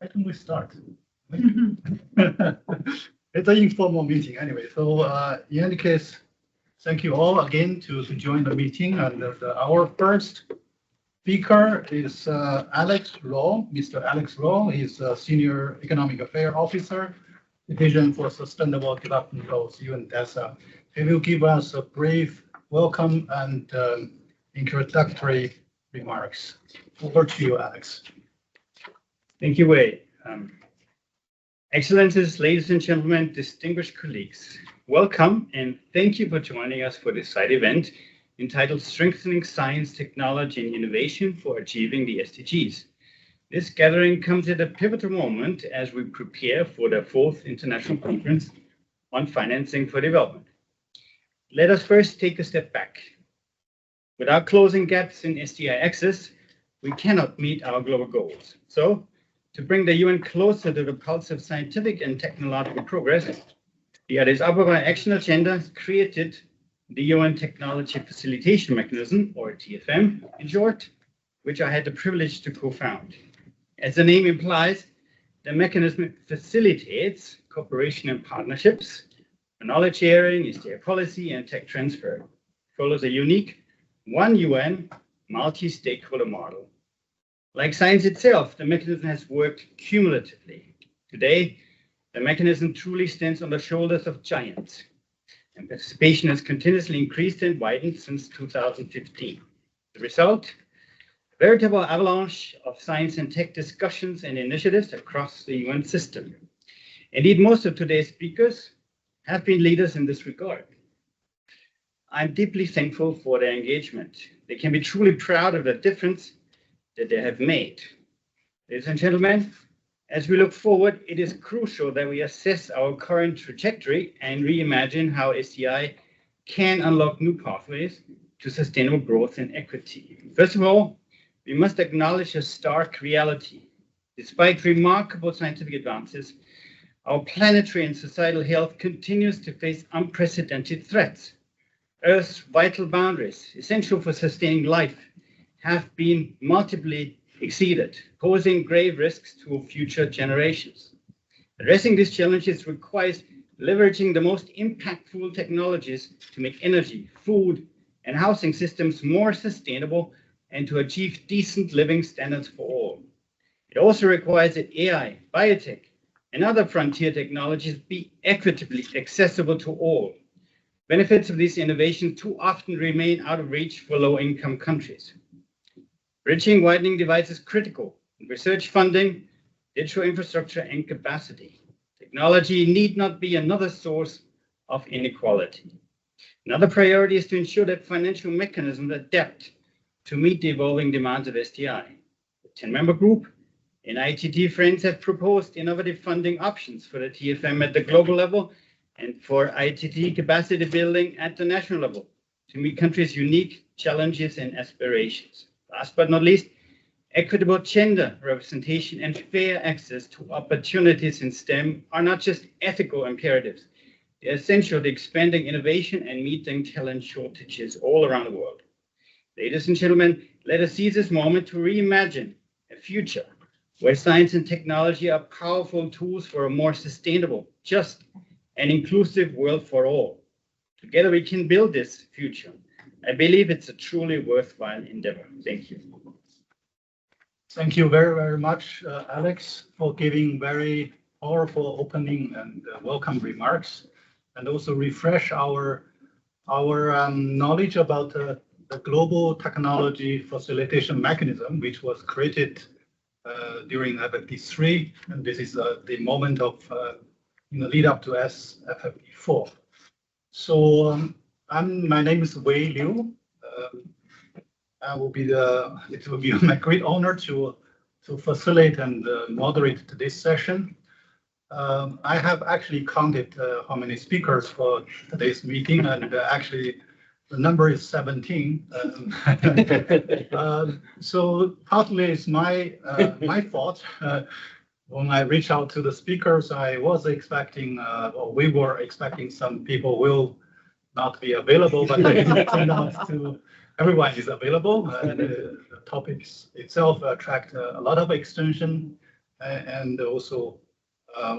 Why don't we start? It's an informal meeting anyway. So in any case, thank you all again to join the meeting. And our first speaker is Alex Rowe. Mr. Alex Rowe is a Senior Economic Affairs Officer, Division for Sustainable Development Goals, UNDESA. He will give us a brief welcome and introductory remarks. Over to you, Alex. Thank you, Wei. Excellencies, ladies and gentlemen, distinguished colleagues, welcome and thank you for joining us for this side event entitled Strengthening Science, Technology and Innovation for Achieving the SDGs. This gathering comes at a pivotal moment as we prepare for the 4th International Conference on Financing for Development. Let us first take a step back. Without closing gaps in STI access, we cannot meet our global goals. So, to bring the UN closer to the pulse of scientific and technological progress, the Addis Ababa Action Agenda created the UN Technology Facilitation Mechanism, or TFM in short, which I had the privilege to co-found. As the name implies, the mechanism facilitates cooperation and partnerships, knowledge sharing, STI policy, and tech transfer. It follows a unique one UN multi-stakeholder model. Like science itself, the mechanism has worked cumulatively. Today, the mechanism truly stands on the shoulders of giants, and participation has continuously increased and widened since 2015. The result? A veritable avalanche of science and tech discussions and initiatives across the UN system. Indeed, most of today's speakers have been leaders in this regard. I'm deeply thankful for their engagement. They can be truly proud of the difference that they have made. Ladies and gentlemen, as we look forward, it is crucial that we assess our current trajectory and reimagine how STI can unlock new pathways to sustainable growth and equity. First of all, we must acknowledge a stark reality. Despite remarkable scientific advances, our planetary and societal health continues to face unprecedented threats. Earth's vital boundaries, essential for sustaining life, have been multiply exceeded, posing grave risks to future generations. Addressing these challenges requires leveraging the most impactful technologies to make energy, food, and housing systems more sustainable and to achieve decent living standards for all. It also requires that AI, biotech, and other frontier technologies be equitably accessible to all. Benefits of these innovations too often remain out of reach for low-income countries. Bridging widening divides is critical in research funding, digital infrastructure, and capacity. Technology need not be another source of inequality. Another priority is to ensure that financial mechanisms adapt to meet the evolving demands of STI. The 10-member group and ITT Friends have proposed innovative funding options for the TFM at the global level and for ITT capacity building at the national level to meet countries' unique challenges and aspirations. Last but not least, equitable gender representation and fair access to opportunities in STEM are not just ethical imperatives. They're essential to expanding innovation and meeting talent shortages all around the world. Ladies and gentlemen, let us seize this moment to reimagine a future where science and technology are powerful tools for a more sustainable, just, and inclusive world for all. Together we can build this future. I believe it's a truly worthwhile endeavor. Thank you. Thank you very, very much, Alex, for giving very powerful opening and welcome remarks, and also refresh our knowledge about the Global Technology Facilitation Mechanism, which was created during FFP3, and this is the moment of lead up to FFP4. So my name is Wei Liu. It will be my great honor to facilitate and moderate today's session. I have actually counted how many speakers for today's meeting, and actually the number is 17. So partly it's my fault. When I reached out to the speakers, I was expecting, or we were expecting some people will not be available, but it turned out to everyone is available. And the topics itself attract a lot of extension and also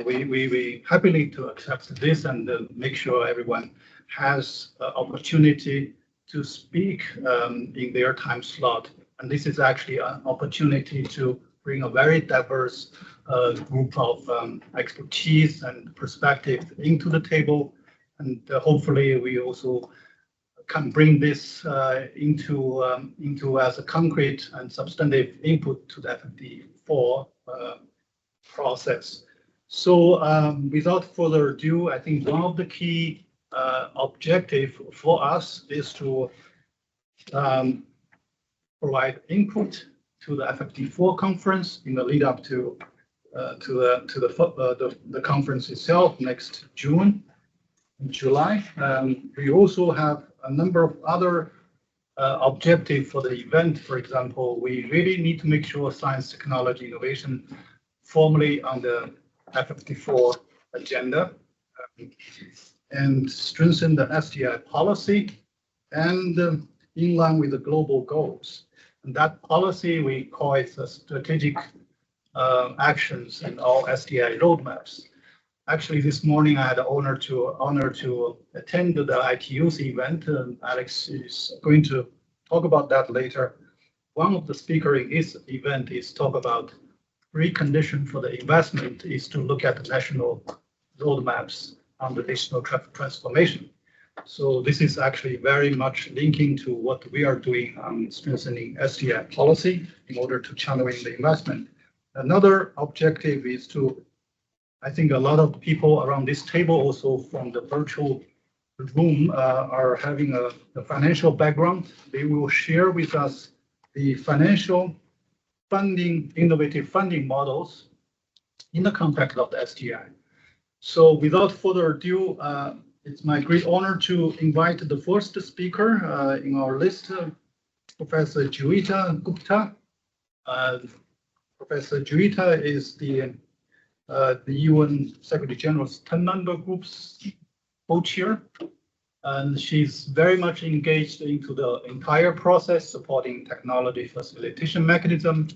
we happily to accept this and make sure everyone has opportunity to speak in their time slot. And this is actually an opportunity to bring a very diverse group of expertise and perspective into the table. And hopefully we also can bring this into as a concrete and substantive input to the FFD4 process. So without further ado, I think one of the key objective for us is to provide input to the FFD4 conference in the lead up to the conference itself next June and July. We also have a number of other objectives for the event. For example, we really need to make sure science, technology, innovation formally on the FFD4 agenda and strengthen the STI policy and in line with the global goals. And that policy, we call it the strategic actions and all STI roadmaps. Actually, this morning I had the honor to attend the ITU's event. Alex is going to talk about that later. One of the speakers in this event is talk about precondition for the investment is to look at the national roadmaps on the digital transformation. So this is actually very much linking to what we are doing on strengthening STI policy in order to channeling the investment. Another objective is to, I think a lot of people around this table also from the virtual room are having a financial background. They will share with us the financial funding, innovative funding models in the context of the STI. So without further ado, it's my great honor to invite the first speaker in our list, Professor Juita Gupta. Professor Juita is the UN Secretary General's 10-member group's co-chair, and she's very much engaged into the entire process, supporting technology facilitation mechanism,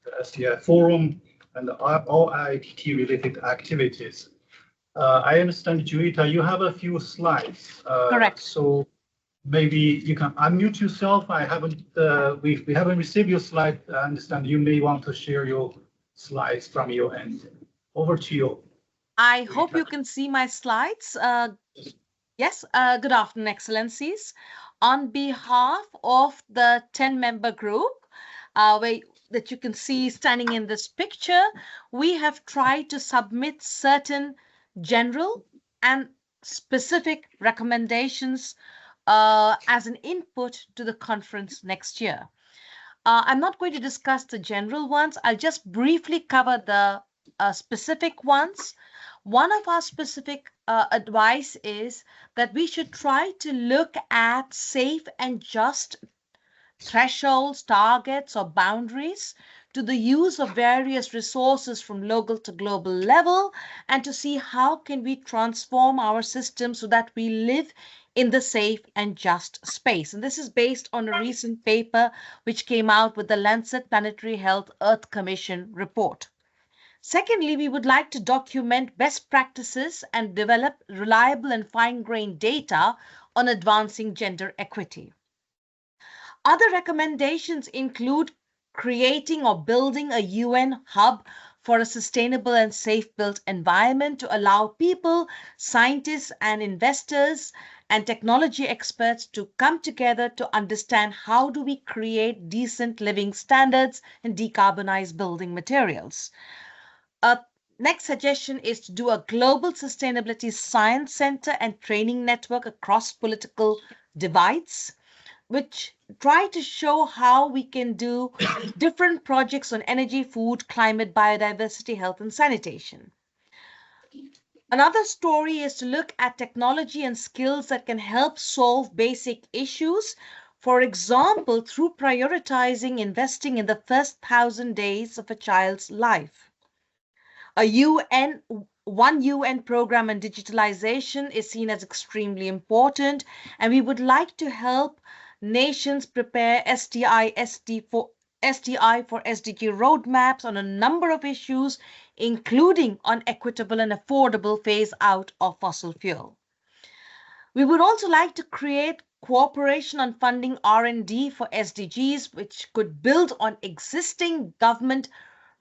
the STI forum, and all IITT related activities. I understand, Juita, you have a few slides. Correct. So maybe you can unmute yourself. I haven't, we haven't received your slide. I understand you may want to share your slides from your end. Over to you. I hope you can see my slides. Yes, good afternoon, Excellencies. On behalf of the 10-member group, that you can see standing in this picture, we have tried to submit certain general and specific recommendations as an input to the conference next year. I'm not going to discuss the general ones. I'll just briefly cover the specific ones. One of our specific advice is that we should try to look at safe and just thresholds, targets, or boundaries to the use of various resources from local to global level, and to see how can we transform our system so that we live in the safe and just space. And this is based on a recent paper which came out with the Lancet Planetary Health Earth Commission report. Secondly, we would like to document best practices and develop reliable and fine-grained data on advancing gender equity. Other recommendations include creating or building a UN hub for a sustainable and safe built environment to allow people, scientists and investors and technology experts to come together to understand how do we create decent living standards and decarbonize building materials. Next suggestion is to do a global sustainability science center and training network across political divides, which try to show how we can do different projects on energy, food, climate, biodiversity, health, and sanitation. Another story is to look at technology and skills that can help solve basic issues. For example, through prioritizing investing in the first 1,000 days of a child's life. One UN program on digitalization is seen as extremely important, and we would like to help nations prepare STI, STI for SDG roadmaps on a number of issues, including on equitable and affordable phase out of fossil fuel. We would also like to create cooperation on funding R&D for SDGs, which could build on existing government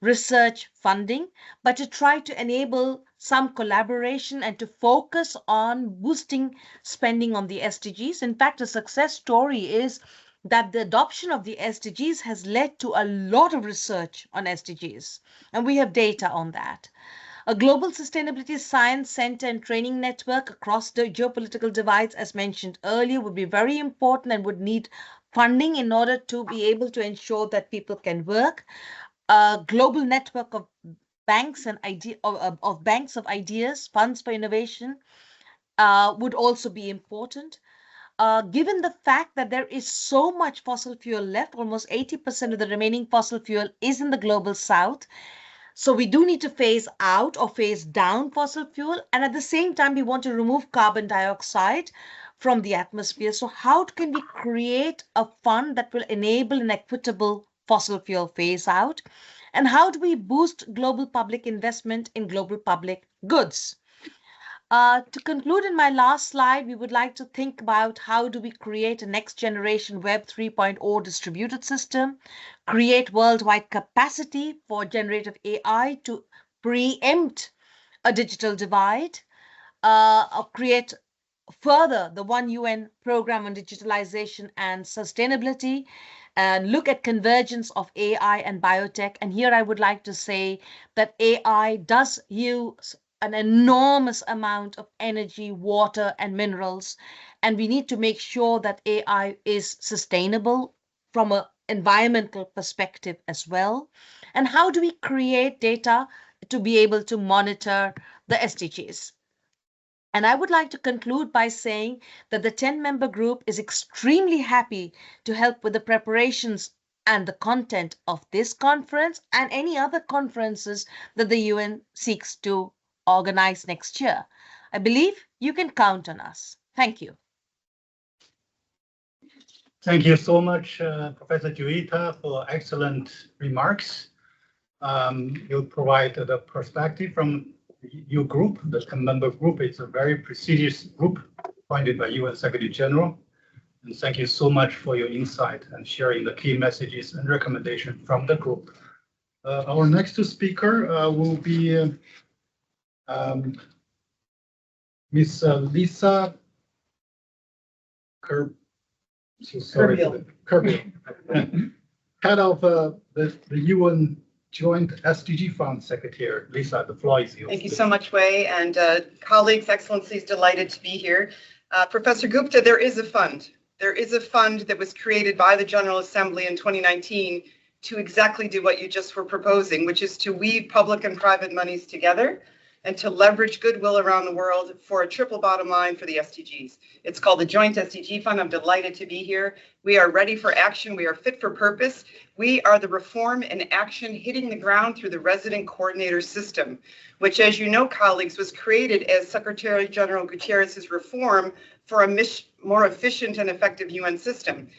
research funding, but to try to enable some collaboration and to focus on boosting spending on the SDGs. In fact, a success story is that the adoption of the SDGs has led to a lot of research on SDGs, and we have data on that. A global sustainability science center and training network across the geopolitical divides, as mentioned earlier, would be very important and would need funding in order to be able to ensure that people can work. A global network of banks and of banks of ideas, funds for innovation, would also be important. Given the fact that there is so much fossil fuel left, almost 80% of the remaining fossil fuel is in the global south. So we do need to phase out or phase down fossil fuel. And at the same time, we want to remove carbon dioxide from the atmosphere. So how can we create a fund that will enable an equitable fossil fuel phase out? And how do we boost global public investment in global public goods? To conclude in my last slide, we would like to think about how do we create a next generation Web 3.0 distributed system, create worldwide capacity for generative AI to preempt a digital divide, create further the One UN program on digitalization and sustainability, and look at convergence of AI and biotech. And here I would like to say that AI does use an enormous amount of energy, water, and minerals. And we need to make sure that AI is sustainable from an environmental perspective as well. And how do we create data to be able to monitor the SDGs? And I would like to conclude by saying that the 10-member group is extremely happy to help with the preparations and the content of this conference and any other conferences that the UN seeks to organize next year. I believe you can count on us. Thank you. Thank you so much, Professor Juita, for excellent remarks. You provide the perspective from your group. The 10-member group is a very prestigious group appointed by UN Secretary General. And thank you so much for your insight and sharing the key messages and recommendations from the group. Our next speaker will be Ms. Lisa Kerbil, head of the UN Joint SDG Fund Secretary. Lisa, the floor is yours. Thank you so much, Wei, and colleagues, excellencies, delighted to be here. Professor Gupta, there is a fund. There is a fund that was created by the General Assembly in 2019 to exactly do what you just were proposing, which is to weave public and private monies together and to leverage goodwill around the world for a triple bottom line for the SDGs. It's called the Joint SDG Fund. I'm delighted to be here. We are ready for action. We are fit for purpose. We are the reform and action hitting the ground through the resident coordinator system, which, as you know, colleagues, was created as Secretary General Guterres's reform for a more efficient and effective UN system.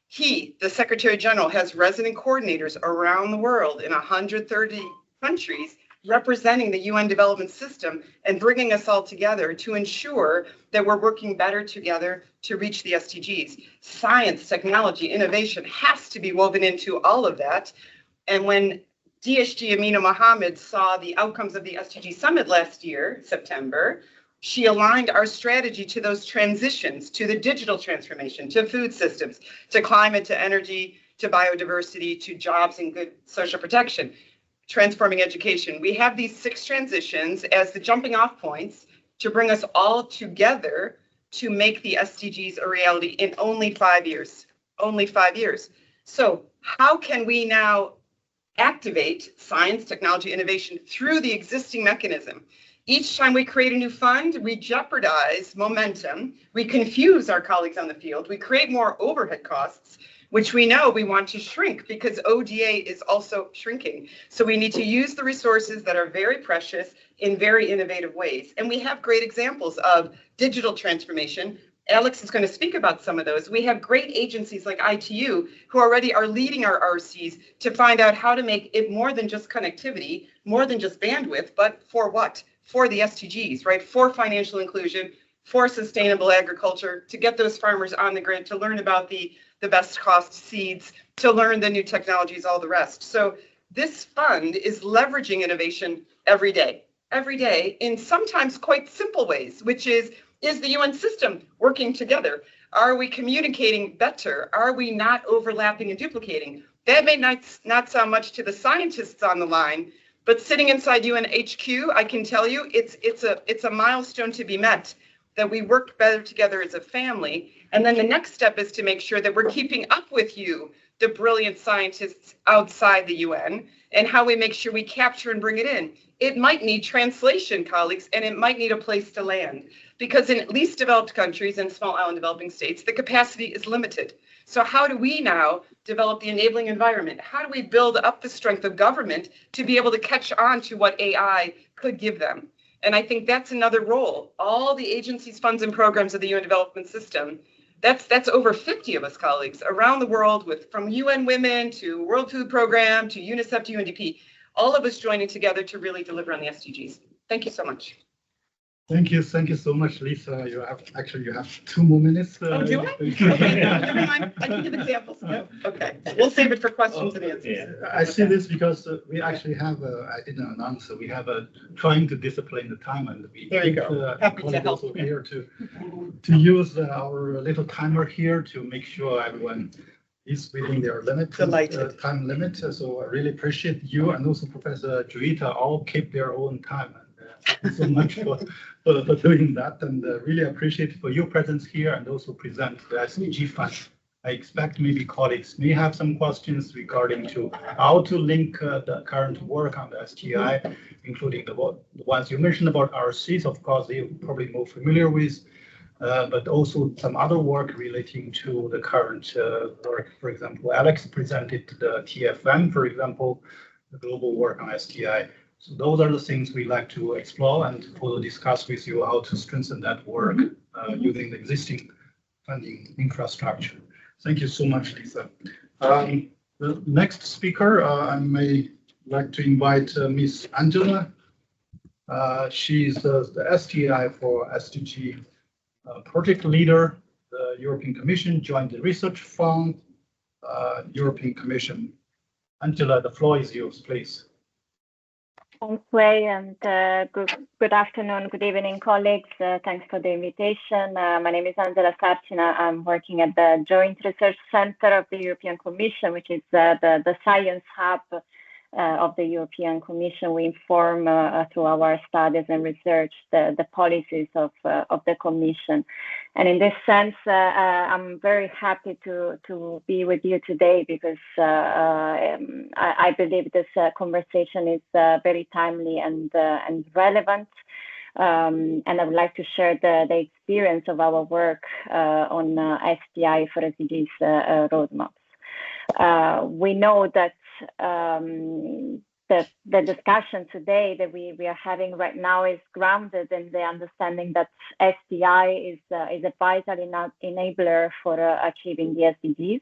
He, the Secretary General, has resident coordinators around the world in 130 countries representing the UN development system and bringing us all together to ensure that we're working better together to reach the SDGs. Science, technology, innovation has to be woven into all of that. And when DSG Amina Mohammed saw the outcomes of the SDG Summit last year, September, she aligned our strategy to those transitions, to the digital transformation, to food systems, to climate, to energy, to biodiversity, to jobs and good social protection. Transforming education. We have these 6 transitions as the jumping off points to bring us all together to make the SDGs a reality in only 5 years. Only 5 years. So how can we now activate science, technology, innovation through the existing mechanism? Each time we create a new fund, we jeopardize momentum, we confuse our colleagues on the field, we create more overhead costs, which we know we want to shrink because ODA is also shrinking. So we need to use the resources that are very precious in very innovative ways. And we have great examples of digital transformation, Alex is going to speak about some of those. We have great agencies like ITU who already are leading our RCs to find out how to make it more than just connectivity, more than just bandwidth, but for what? For the SDGs, right? For financial inclusion, for sustainable agriculture, to get those farmers on the grid, to learn about the best cost seeds, to learn the new technologies, all the rest. So this fund is leveraging innovation every day in sometimes quite simple ways, which is the UN system working together? Are we communicating better? Are we not overlapping and duplicating? That may not sound much to the scientists on the line, but sitting inside UN HQ, I can tell you it's a milestone to be met, that we work better together as a family. And then the next step is to make sure that we're keeping up with you, the brilliant scientists outside the UN, and how we make sure we capture and bring it in. It might need translation, colleagues, and it might need a place to land, because in least developed countries and small island developing states, the capacity is limited. So how do we now develop the enabling environment? How do we build up the strength of government to be able to catch on to what AI could give them? And I think that's another role. All the agencies, funds, and programs of the UN development system, that's over 50 of us, colleagues, around the world, from UN Women to World Food Program to UNICEF to UNDP, all of us joining together to really deliver on the SDGs. Thank you so much. Thank you so much, Lisa. You have 2 more minutes. Oh, do I? Okay, never mind. I can give examples. No? Okay, we'll save it for questions and answers. Yeah. I see this because we actually have, I didn't announce, we have trying to discipline the time, and we there you go. Happy to help. Also here to use our little timer here to make sure everyone is within their limit, time limit. So I really appreciate you and also Professor Juita all keep their own time. Thank you so much for doing that, and really appreciate for your presence here and also present the SDG fund. I expect maybe colleagues may have some questions regarding to how to link the current work on the STI, including the ones you mentioned about RCs, of course, they're probably more familiar with, but also some other work relating to the current work. For example, Alex presented the TFM, for example, the global work on STI. So those are the things we like to explore and further discuss with you how to strengthen that work using the existing funding infrastructure. Thank you so much, Lisa. The next speaker, I may like to invite Ms. Angela. She's the STI for SDG project leader, the European Commission Joint Research Fund, European Commission. Angela, the floor is yours, please. Thanks, Wei, and good afternoon, good evening, colleagues. Thanks for the invitation. My name is Angela Sarcina. I'm working at the Joint Research Center of the European Commission, which is the science hub of the European Commission. We inform through our studies and research the policies of the Commission. And in this sense, I'm very happy to be with you today because I believe this conversation is very timely and relevant. And I would like to share the experience of our work on STI for SDGs roadmaps. We know that the discussion today that we are having right now is grounded in the understanding that STI is a vital enabler for achieving the SDGs.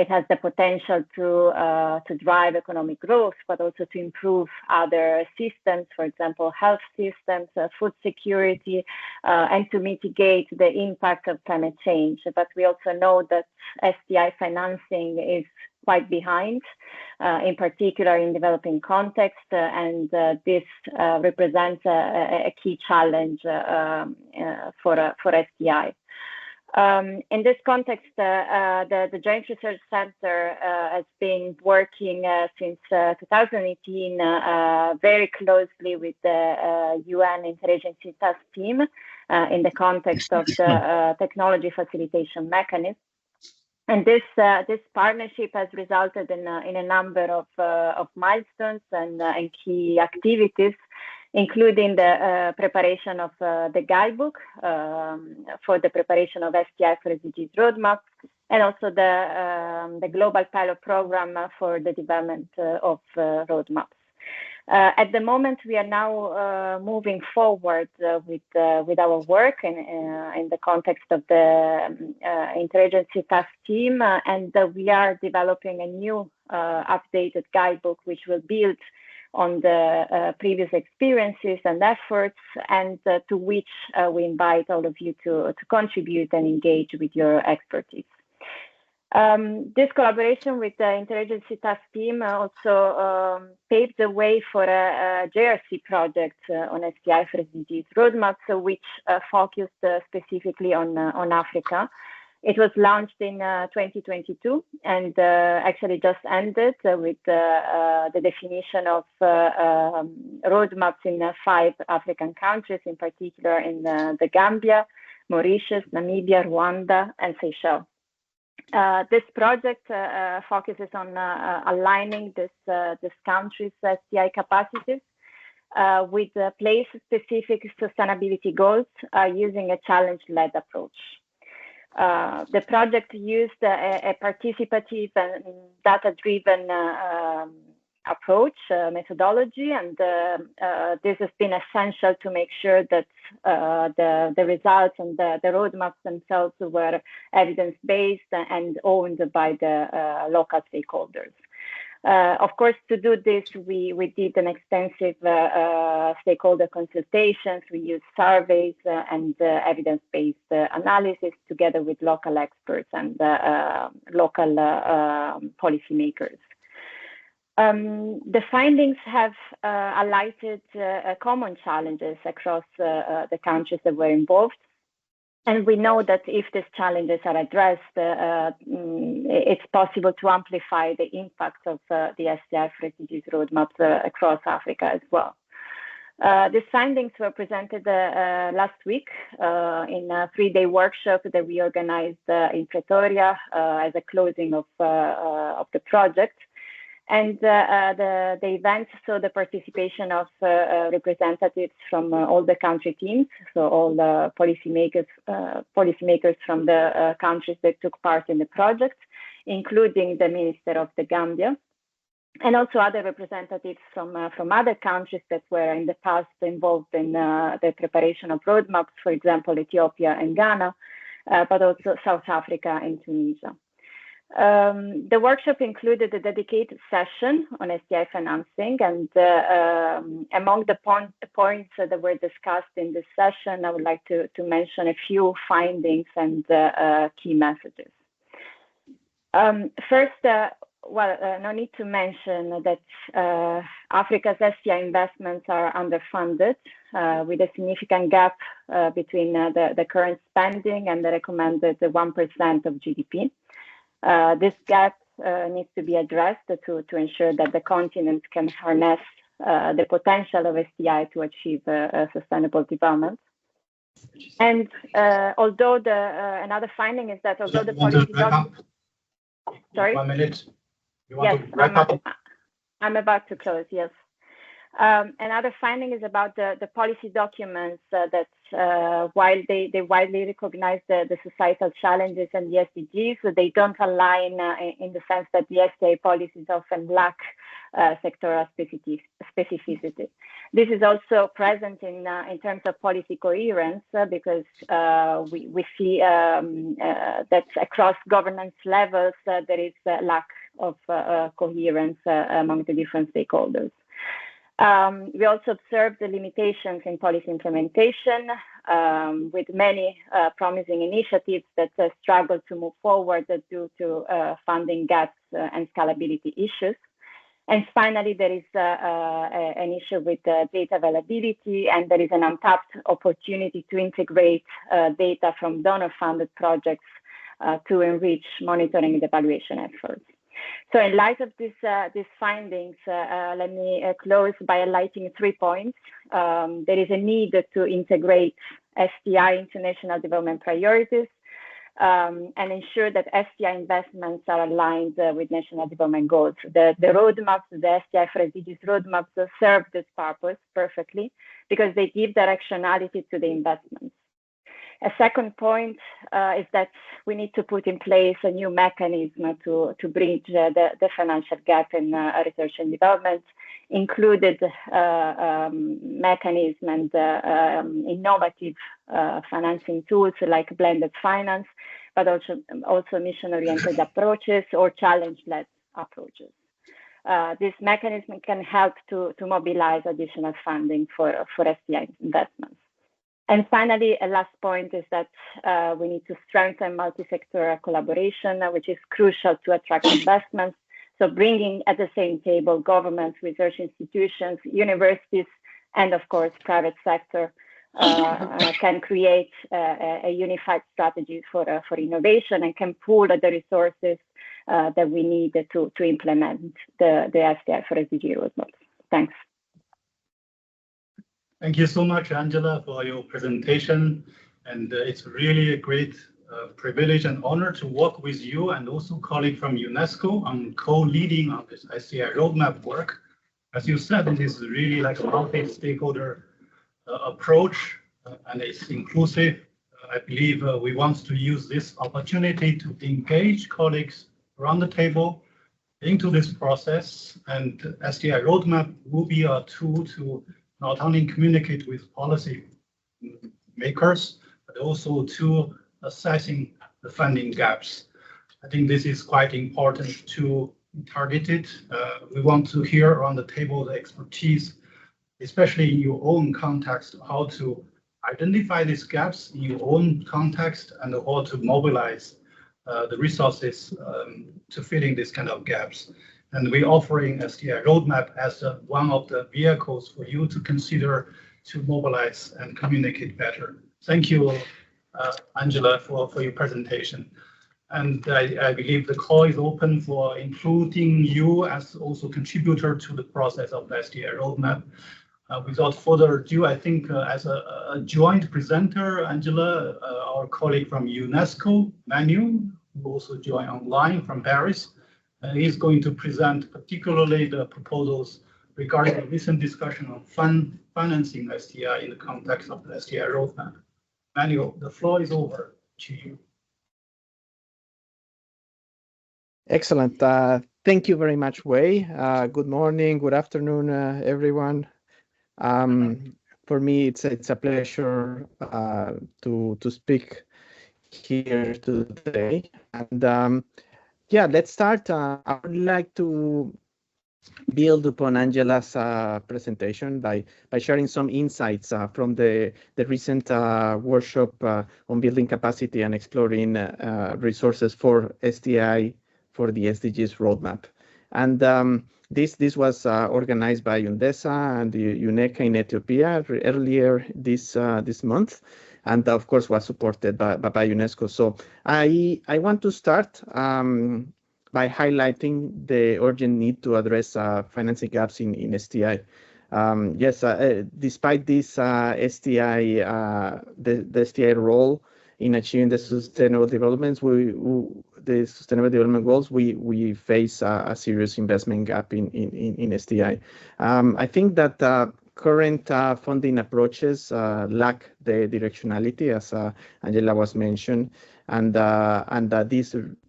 It has the potential to drive economic growth, but also to improve other systems, for example, health systems, food security, and to mitigate the impact of climate change. But we also know that STI financing is quite behind, in particular in developing context, and this represents a key challenge for STI. In this context, the Joint Research Center has been working since 2018 very closely with the UN Interagency Task Team in the context of the technology facilitation mechanism. And this partnership has resulted in a number of milestones and key activities, including the preparation of the guidebook for the preparation of STI for SDGs roadmap, and also the global pilot program for the development of roadmaps. At the moment, we are now moving forward with our work in the context of the interagency task team, and we are developing a new updated guidebook, which will build on the previous experiences and efforts, and to which we invite all of you to contribute and engage with your expertise. This collaboration with the interagency task team also paved the way for a JRC project on STI for SDGs roadmap, so which focused specifically on Africa. It was launched in 2022 and actually just ended with the definition of roadmaps in 5 African countries, in particular in the Gambia, Mauritius, Namibia, Rwanda, and Seychelles. This project focuses on aligning this country's STI capacities with place-specific sustainability goals using a challenge-led approach. The project used a participative and data-driven approach, methodology, and this has been essential to make sure that the results and the roadmaps themselves were evidence-based and owned by the local stakeholders. Of course, to do this, we did an extensive stakeholder consultations. We used surveys and evidence-based analysis together with local experts and local policymakers. The findings have highlighted common challenges across the countries that were involved. And we know that if these challenges are addressed, it's possible to amplify the impact of the STI for SDGs roadmaps across Africa as well. These findings were presented last week in a 3-day workshop that we organized in Pretoria as a closing of the project. And the event saw the participation of representatives from all the country teams, so all the policymakers from the countries that took part in the project, including the Minister of the Gambia, and also other representatives from other countries that were in the past involved in the preparation of roadmaps, for example, Ethiopia and Ghana, but also South Africa and Tunisia. The workshop included a dedicated session on STI financing, and among the points that were discussed in this session, I would like to mention a few findings and key messages. First, no need to mention that Africa's STI investments are underfunded, with a significant gap between the current spending and the recommended 1% of GDP. This gap needs to be addressed to ensure that the continent can harness the potential of STI to achieve sustainable development. And although another finding is that although the policy Sorry? 1 minute. You want Yes, to wrap up? I'm about to close, yes. Another finding is about the policy documents that while they widely recognize the societal challenges and the SDGs, they don't align in the sense that the STI policies often lack sectoral specificity. This is also present in terms of policy coherence because we see that across governance levels there is a lack of coherence among the different stakeholders. We also observed the limitations in policy implementation with many promising initiatives that struggle to move forward due to funding gaps and scalability issues. And finally, there is an issue with data availability, and there is an untapped opportunity to integrate data from donor-funded projects to enrich monitoring and evaluation efforts. So in light of these findings, let me close by highlighting 3 points. There is a need to integrate STI into national development priorities and ensure that STI investments are aligned with national development goals. The roadmaps, the STI for SDGs roadmaps serve this purpose perfectly because they give directionality to the investments. A second point is that we need to put in place a new mechanism to bridge the financial gap in research and development, included mechanism and innovative financing tools like blended finance, but also mission-oriented approaches or challenge-led approaches. This mechanism can help to mobilize additional funding for STI investments. And finally, a last point is that we need to strengthen multi-sectoral collaboration, which is crucial to attract investments. So bringing at the same table governments, research institutions, universities, and of course, private sector can create a unified strategy for innovation and can pool the resources that we need to implement the STI for SDG roadmap. Thanks. Thank you so much, Angela, for your presentation. And it's really a great privilege and honor to work with you and also colleague from UNESCO on co-leading on this STI roadmap work. As you said, it is really like a multi-stakeholder approach and it's inclusive. I believe we want to use this opportunity to engage colleagues around the table into this process, and STI roadmap will be a tool to not only communicate with policy makers, but also to assessing the funding gaps. I think this is quite important to target it. We want to hear around the table the expertise, especially in your own context, how to identify these gaps in your own context and how to mobilize the resources to filling these kind of gaps. And we're offering STI roadmap as one of the vehicles for you to consider to mobilize and communicate better. Thank you, Angela, for your presentation. And I believe the call is open for including you as also contributor to the process of the STI roadmap. Without further ado, I think as a joint presenter, Angela, our colleague from UNESCO, Manu, who also joined online from Paris, is going to present particularly the proposals regarding the recent discussion on financing STI in the context of the STI roadmap. Manu, the floor is over to you. Excellent. Thank you very much, Wei. Good morning, good afternoon, everyone. For me, it's a pleasure to speak here today. And yeah, let's start. I would like to build upon Angela's presentation by sharing some insights from the recent workshop on building capacity and exploring resources for STI for the SDGs roadmap. And this was organized by UNDESA and the UNECA in Ethiopia earlier this month, and of course was supported by UNESCO. So I want to start by highlighting the urgent need to address financing gaps in STI. Yes, despite this STI, the STI role in achieving the sustainable developments, the sustainable development goals, we face a serious investment gap in STI. I think that current funding approaches lack the directionality, as Angela was mentioned, and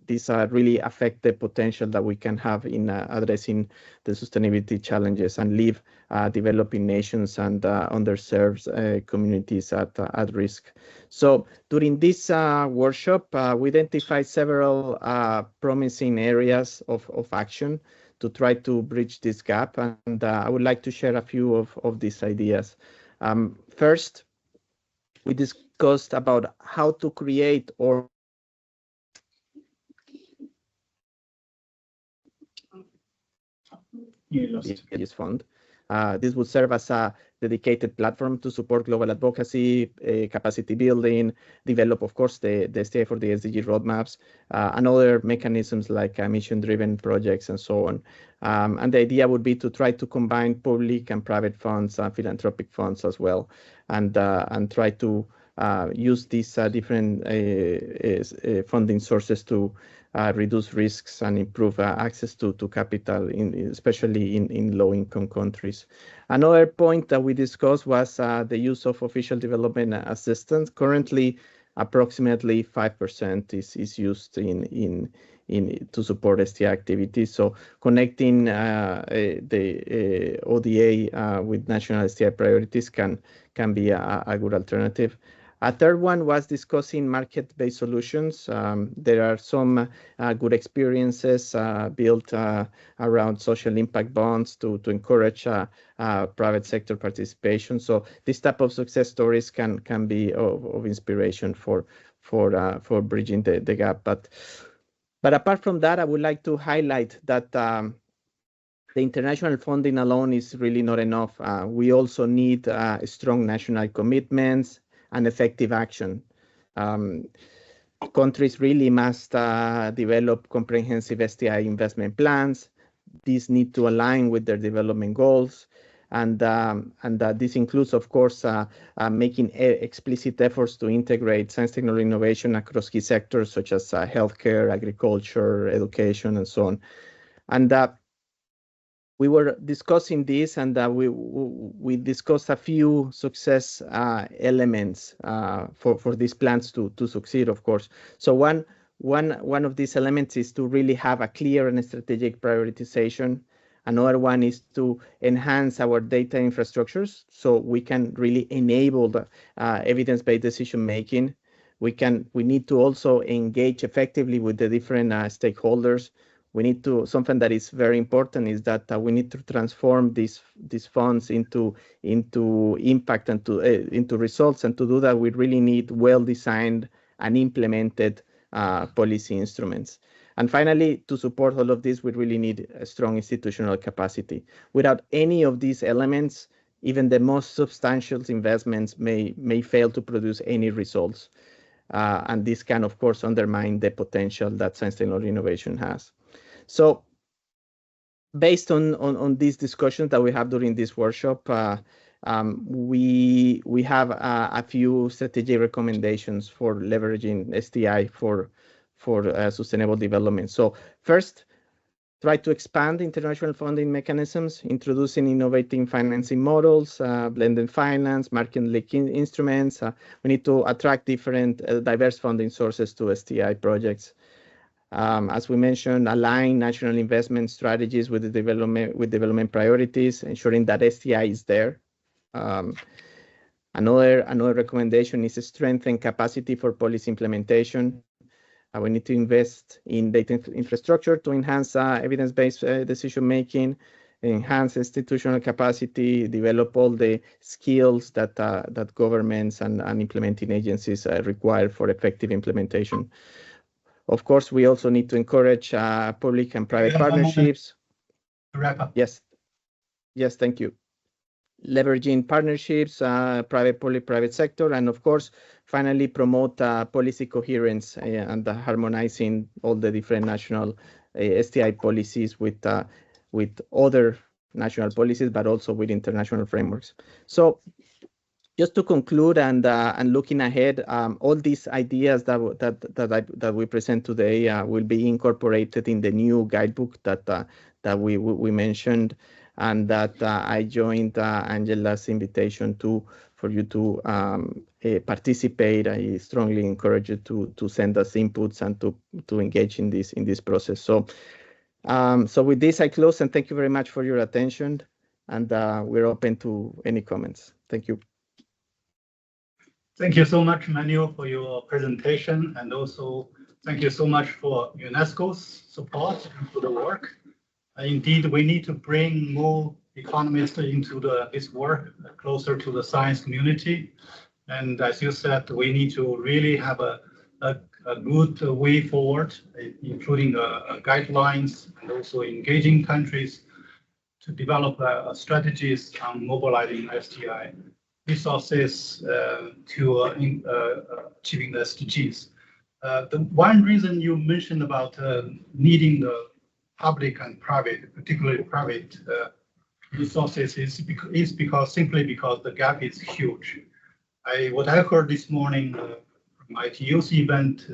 these really affect the potential that we can have in addressing the sustainability challenges and leave developing nations and underserved communities at risk. So during this workshop, we identified several promising areas of action to try to bridge this gap, and I would like to share a few of these ideas. First, we discussed about how to create or this fund. This would serve as a dedicated platform to support global advocacy, capacity building, develop, of course, the STI for the SDG roadmaps, and other mechanisms like mission-driven projects and so on. And the idea would be to try to combine public and private funds, philanthropic funds as well, and try to use these different funding sources to reduce risks and improve access to capital, especially in low-income countries. Another point that we discussed was the use of official development assistance. Currently, approximately 5% is used in to support STI activities. So connecting the ODA with national STI priorities can be a good alternative. A third one was discussing market-based solutions. There are some good experiences built around social impact bonds to encourage private sector participation. So this type of success stories can be of inspiration for bridging the gap. But apart from that, I would like to highlight that the international funding alone is really not enough. We also need strong national commitments and effective action. Countries really must develop comprehensive STI investment plans. These need to align with their development goals. And this includes, of course, making explicit efforts to integrate science, technology, innovation across key sectors such as healthcare, agriculture, education, and so on. And we were discussing this, and we discussed a few success elements for these plans to succeed, of course. So one of these elements is to really have a clear and strategic prioritization. Another one is to enhance our data infrastructures so we can really enable the evidence-based decision making. We need to also engage effectively with the different stakeholders. We need to, something that is very important is that we need to transform these funds into impact and into results. And to do that, we really need well-designed and implemented policy instruments. And finally, to support all of this, we really need a strong institutional capacity. Without any of these elements, even the most substantial investments may fail to produce any results. And this can, of course, undermine the potential that science, technology, innovation has. So based on these discussions that we have during this workshop, we have a few strategic recommendations for leveraging STI for sustainable development. So first, try to expand international funding mechanisms, introducing innovative financing models, blended finance, market-linked instruments. We need to attract different diverse funding sources to STI projects. As we mentioned, align national investment strategies with the development priorities, ensuring that STI is there. Another recommendation is to strengthen capacity for policy implementation. We need to invest in data infrastructure to enhance evidence-based decision-making, enhance institutional capacity, develop all the skills that governments and implementing agencies require for effective implementation. Of course, we also need to encourage public and private partnerships. Wrap up. Yes, thank you. Leveraging partnerships, public-private sector, and of course, finally promote policy coherence and harmonizing all the different national STI policies with other national policies, but also with international frameworks. So just to conclude and looking ahead, all these ideas that we present today will be incorporated in the new guidebook that we mentioned, and that I joined Angela's invitation for you to participate. I strongly encourage you to send us inputs and to engage in this process. So with this, I close, and thank you very much for your attention. And we're open to any comments. Thank you. Thank you so much, Manuel, for your presentation, and also thank you so much for UNESCO's support to the work. Indeed, we need to bring more economists into this work closer to the science community. And as you said, we need to really have a good way forward, including guidelines and also engaging countries to develop strategies on mobilizing STI resources to achieving the SDGs. The one reason you mentioned about needing the public and private, particularly private resources is simply because the gap is huge. What I heard this morning from ITU's event,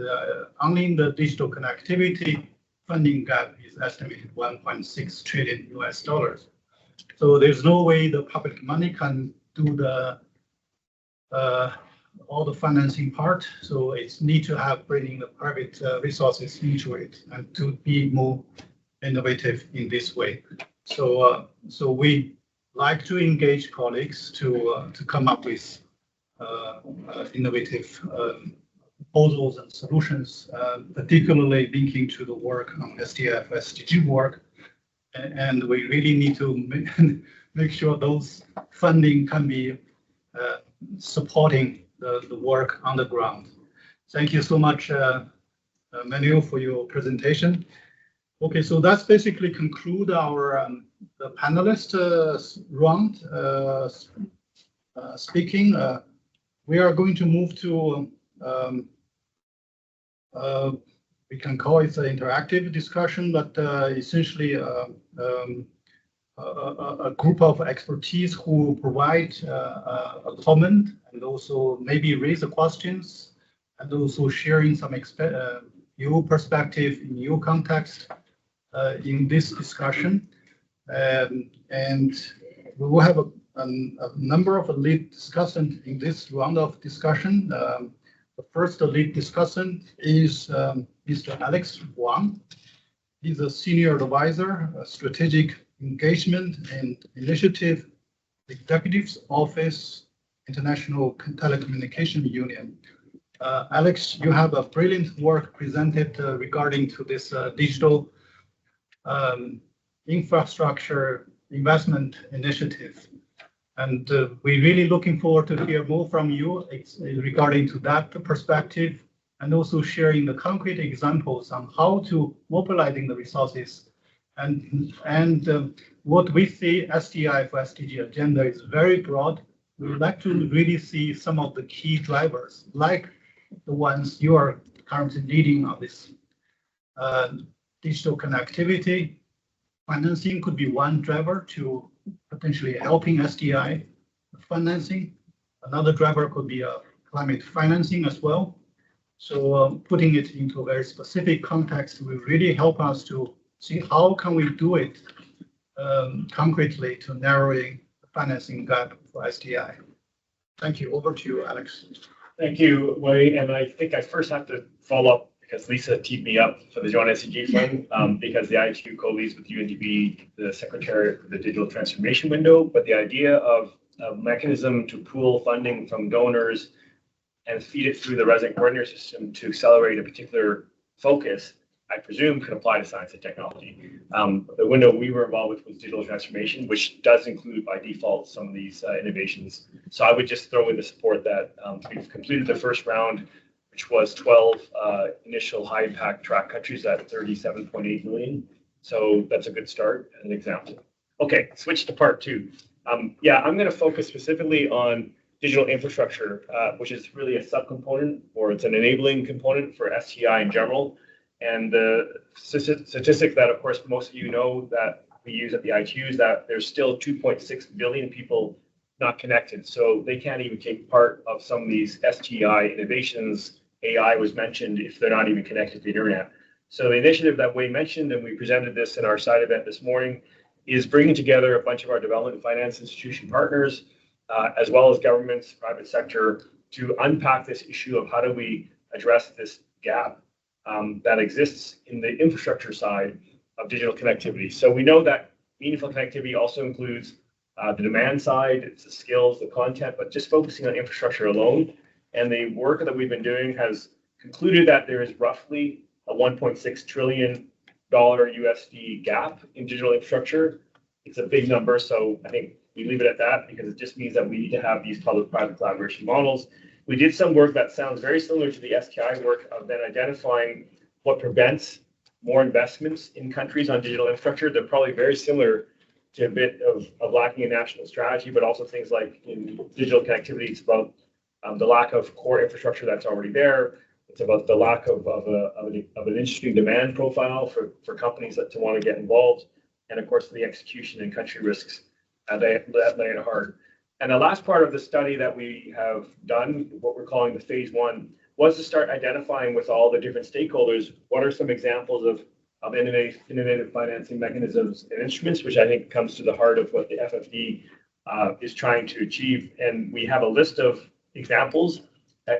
only in the digital connectivity funding gap is estimated $1.6 trillion US. So there's no way the public money can do the all the financing part. So it's need to have bringing the private resources into it and to be more innovative in this way. So we like to engage colleagues to come up with innovative proposals and solutions, particularly linking to the work on STI, SDG work. And we really need to make sure those funding can be supporting the work on the ground. Thank you so much, Manuel, for your presentation. Okay, so that's basically conclude our the panelist round speaking. We are going to move to we can call it an interactive discussion, but essentially a group of expertise who provide a comment and also maybe raise the questions and also sharing some your perspective in your context in this discussion. And we will have a number of lead discussants in this round of discussion. The first lead discussant is Mr. Alex Wang. He's a senior advisor, strategic engagement and initiative, Executive's Office, International Telecommunication Union. Alex, you have a brilliant work presented regarding to this digital infrastructure investment initiative. And we're really looking forward to hear more from you regarding to that perspective and also sharing the concrete examples on how to mobilizing the resources and what we see STI for SDG agenda is very broad. We would like to really see some of the key drivers like the ones you are currently leading on this. Digital connectivity, financing could be one driver to potentially helping STI financing. Another driver could be climate financing as well. So putting it into a very specific context will really help us to see how can we do it concretely to narrowing the financing gap for STI. Thank you. Over to you, Alex. Thank you, Wei. And I think I first have to follow up because Lisa teed me up for the Joint SDG Fund because the ITU co-leads with UNDP, the Secretariat for the Digital Transformation Window. But the idea of a mechanism to pool funding from donors and feed it through the resident coordinator system to accelerate a particular focus, I presume, could apply to science and technology. The window we were involved with was digital transformation, which does include by default some of these innovations. So I would just throw in the support that we've completed the first round, which was 12 initial high impact track countries at 37.8 million. So that's a good start and an example. Okay, switch to part two. Yeah, I'm going to focus specifically on digital infrastructure, which is really a subcomponent, or it's an enabling component for STI in general. And the statistic that, of course, most of you know that we use at the ITU is that there's still 2.6 billion people not connected. So they can't even take part of some of these STI innovations. AI was mentioned if they're not even connected to the internet. So the initiative that Wei mentioned, and we presented this in our side event this morning, is bringing together a bunch of our development and finance institution partners, as well as governments, private sector, to unpack this issue of how do we address this gap that exists in the infrastructure side of digital connectivity. So we know that meaningful connectivity also includes the demand side, it's the skills, the content, but just focusing on infrastructure alone. And the work that we've been doing has concluded that there is roughly a $1.6 trillion USD gap in digital infrastructure. It's a big number, so I think we leave it at that because it just means that we need to have these public-private collaboration models. We did some work that sounds very similar to the STI work of then identifying what prevents more investments in countries on digital infrastructure. They're probably very similar to a bit of lacking a national strategy, but also things like in digital connectivity, it's about the lack of core infrastructure that's already there. It's about the lack of an interesting demand profile for companies that to want to get involved. And of course, the execution and country risks that lay at heart. And the last part of the study that we have done, what we're calling the phase one, was to start identifying with all the different stakeholders, what are some examples of innovative financing mechanisms and instruments, which I think comes to the heart of what the FFD is trying to achieve. And we have a list of examples.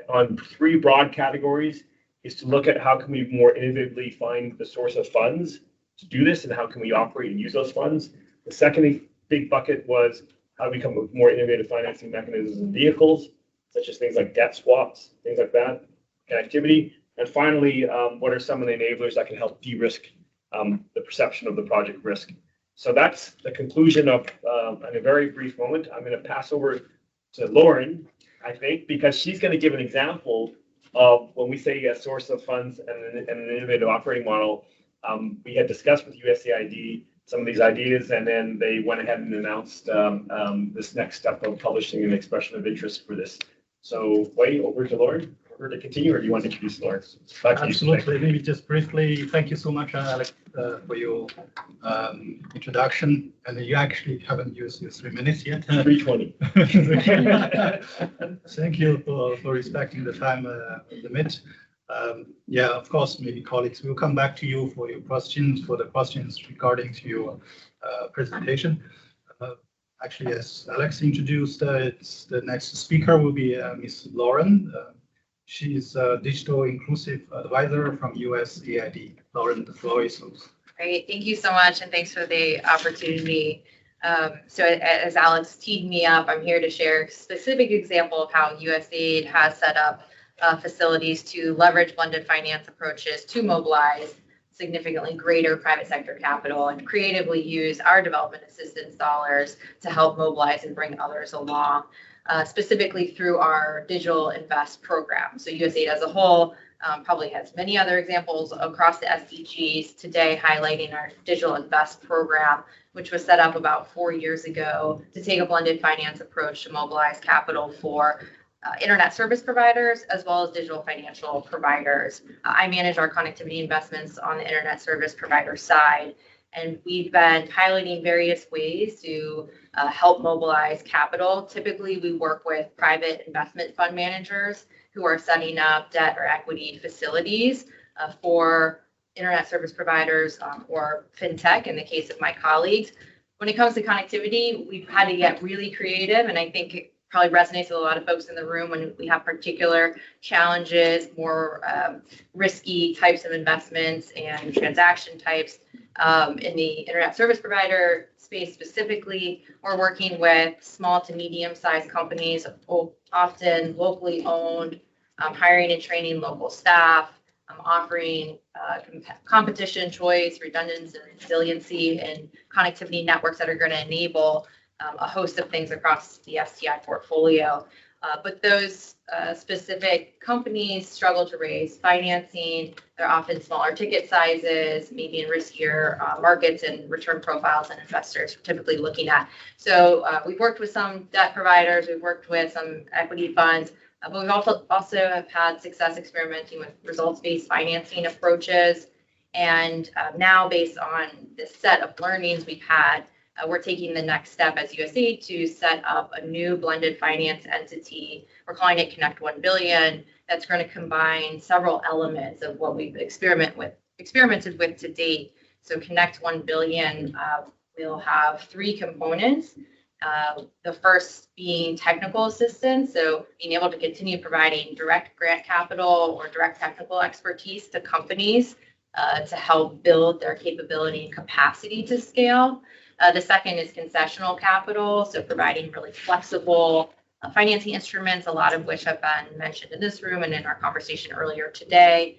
on three broad categories is to look at how can we more innovatively find the source of funds to do this and how can we operate and use those funds. The second big bucket was how to become with more innovative financing mechanisms and vehicles, such as things like debt swaps, things like that, connectivity. And finally, what are some of the enablers that can help de-risk the perception of the project risk? So that's the conclusion of, in a very brief moment, I'm going to pass over to Lauren, I think, because she's going to give an example of when we say a source of funds and an innovative operating model. We had discussed with USAID some of these ideas, and then they went ahead and announced this next step of publishing an expression of interest for this. So, Wei, over to Lauren. For her to continue, or do you want to introduce Lauren? Absolutely. Maybe just briefly, thank you so much, Alex, for your introduction. And you actually haven't used your 3 minutes yet. 3:20. Thank you for respecting the time limit. Yeah, of course, maybe colleagues will come back to you for your questions, regarding to your presentation. Actually, as Alex introduced, the next speaker will be Ms. Lauren. She's a digital inclusive advisor from USAID. Lauren, the floor is yours. Great, thank you so much, and thanks for the opportunity. So as Alex teed me up, I'm here to share a specific example of how USAID has set up facilities to leverage blended finance approaches to mobilize significantly greater private sector capital and creatively use our development assistance dollars to help mobilize and bring others along, specifically through our Digital Invest program. So USAID as a whole probably has many other examples across the SDGs, today highlighting our Digital Invest program, which was set up about 4 years ago to take a blended finance approach to mobilize capital for internet service providers as well as digital financial providers. I manage our connectivity investments on the internet service provider side, and we've been piloting various ways to help mobilize capital. Typically, we work with private investment fund managers who are setting up debt or equity facilities for internet service providers or fintech, in the case of my colleagues. When it comes to connectivity, we've had to get really creative, and I think it probably resonates with a lot of folks in the room when we have particular challenges, more risky types of investments and transaction types. In the internet service provider space specifically, we're working with small to medium-sized companies, often locally owned, hiring and training local staff, offering competition, choice, redundancy, and resiliency, and connectivity networks that are going to enable a host of things across the STI portfolio. But those specific companies struggle to raise financing. They're often smaller ticket sizes, maybe in riskier markets and return profiles and investors are typically looking at. So we've worked with some debt providers, we've worked with some equity funds, but we've also have had success experimenting with results-based financing approaches. And now, based on this set of learnings we've had, we're taking the next step as USAID to set up a new blended finance entity. We're calling it Connect 1 Billion. That's going to combine several elements of what we've experimented with to date. So Connect 1 Billion will have 3 components. The first being technical assistance, so being able to continue providing direct grant capital or direct technical expertise to companies to help build their capability and capacity to scale. The second is concessional capital, so providing really flexible financing instruments, a lot of which have been mentioned in this room and in our conversation earlier today.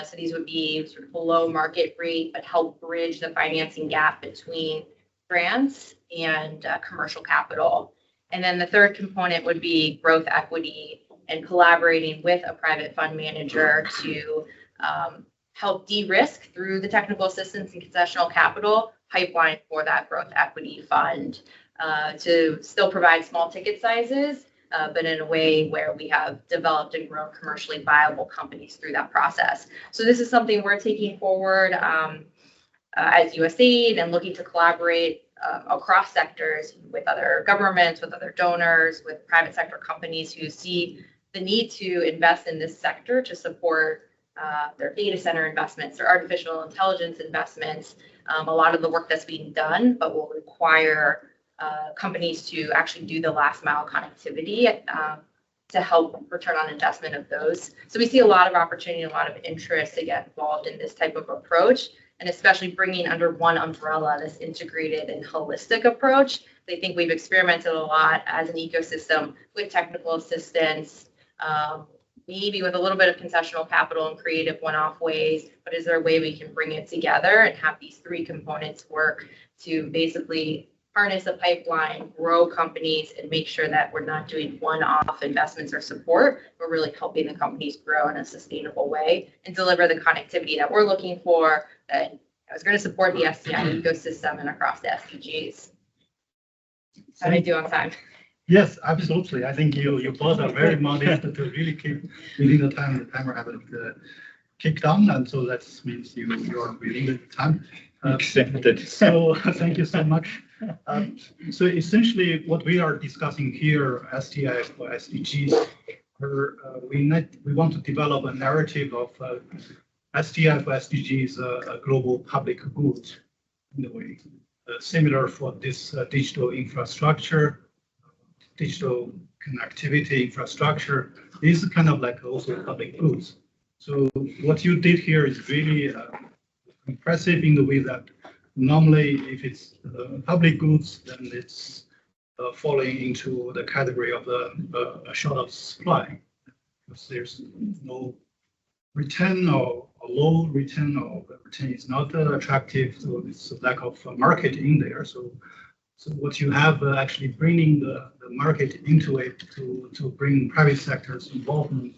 So these would be sort of below market rate, but help bridge the financing gap between grants and commercial capital. And then the third component would be growth equity and collaborating with a private fund manager to help de-risk through the technical assistance and concessional capital pipeline for that growth equity fund to still provide small ticket sizes, but in a way where we have developed and grown commercially viable companies through that process. So this is something we're taking forward as USAID and looking to collaborate across sectors with other governments, with other donors, with private sector companies who see the need to invest in this sector to support their data center investments, their artificial intelligence investments, a lot of the work that's being done, but will require companies to actually do the last mile connectivity to help return on investment of those. So we see a lot of opportunity, a lot of interest to get involved in this type of approach, and especially bringing under one umbrella this integrated and holistic approach. I think we've experimented a lot as an ecosystem with technical assistance, maybe with a little bit of concessional capital and creative one-off ways, but is there a way we can bring it together and have these three components work to basically harness a pipeline, grow companies, and make sure that we're not doing one-off investments or support. We're really helping the companies grow in a sustainable way and deliver the connectivity that we're looking for that is going to support the STI ecosystem and across the SDGs. How did I do on time? Yes, absolutely. I think you both are very modest to really keep within the time. The timer haven't kicked on, and so that means you are within the time. Accepted. So thank you so much. So essentially, what we are discussing here, STI for SDGs, we want to develop a narrative of STI for SDGs, a global public good, in a way, similar for this digital infrastructure, digital connectivity infrastructure is kind of like also public goods. So what you did here is really impressive in the way that normally if it's public goods, then it's falling into the category of a short of supply, because there's no return or low return, or the return is not attractive, so it's a lack of market in there. So what you have actually bringing the market into it to bring private sector's involvement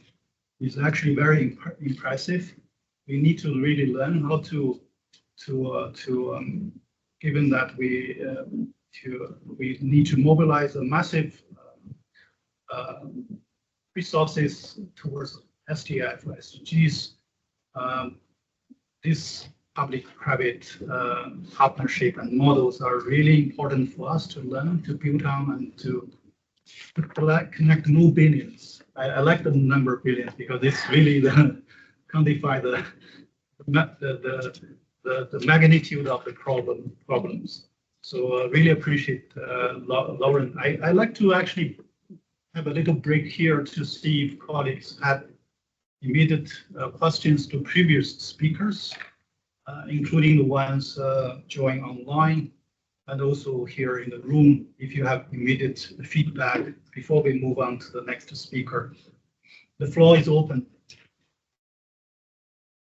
is actually very impressive. We need to really learn how to given that we need to mobilize a massive resources towards STI for SDGs. This public-private partnership and models are really important for us to learn, to build on, and to connect more billions. I like the number of billions because it's really quantify the magnitude of the problems. So really appreciate Lauren. I like to actually have a little break here to see if colleagues had immediate questions to previous speakers, including the ones joining online, and also here in the room, if you have immediate feedback before we move on to the next speaker. The floor is open.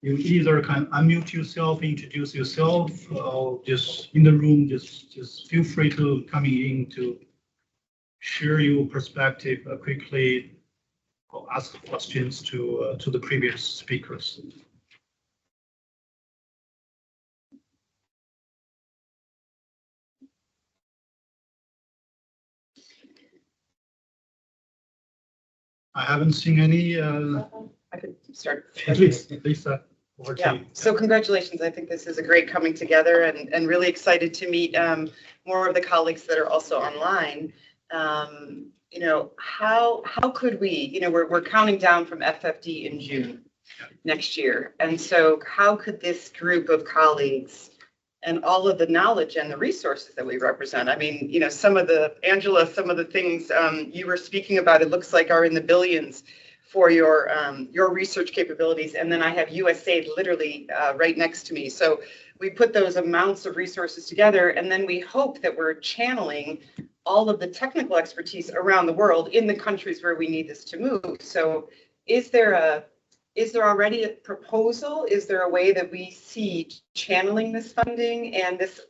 You either can unmute yourself, introduce yourself, or just in the room, just feel free to coming in to share your perspective quickly, or ask questions to the previous speakers. I haven't seen any. I could start. At least, Lisa. Yeah, so congratulations. I think this is a great coming together, and really excited to meet more of the colleagues that are also online. You know, how could we, you know, we're counting down from FFD in June next year. And so how could this group of colleagues and all of the knowledge and the resources that we represent, I mean, you know, Angela, some of the things you were speaking about, it looks like are in the billions for your research capabilities. And then I have USAID literally right next to me. So we put those amounts of resources together, and then we hope that we're channeling all of the technical expertise around the world in the countries where we need this to move. So is there already a proposal? Is there a way that we see channeling this funding and this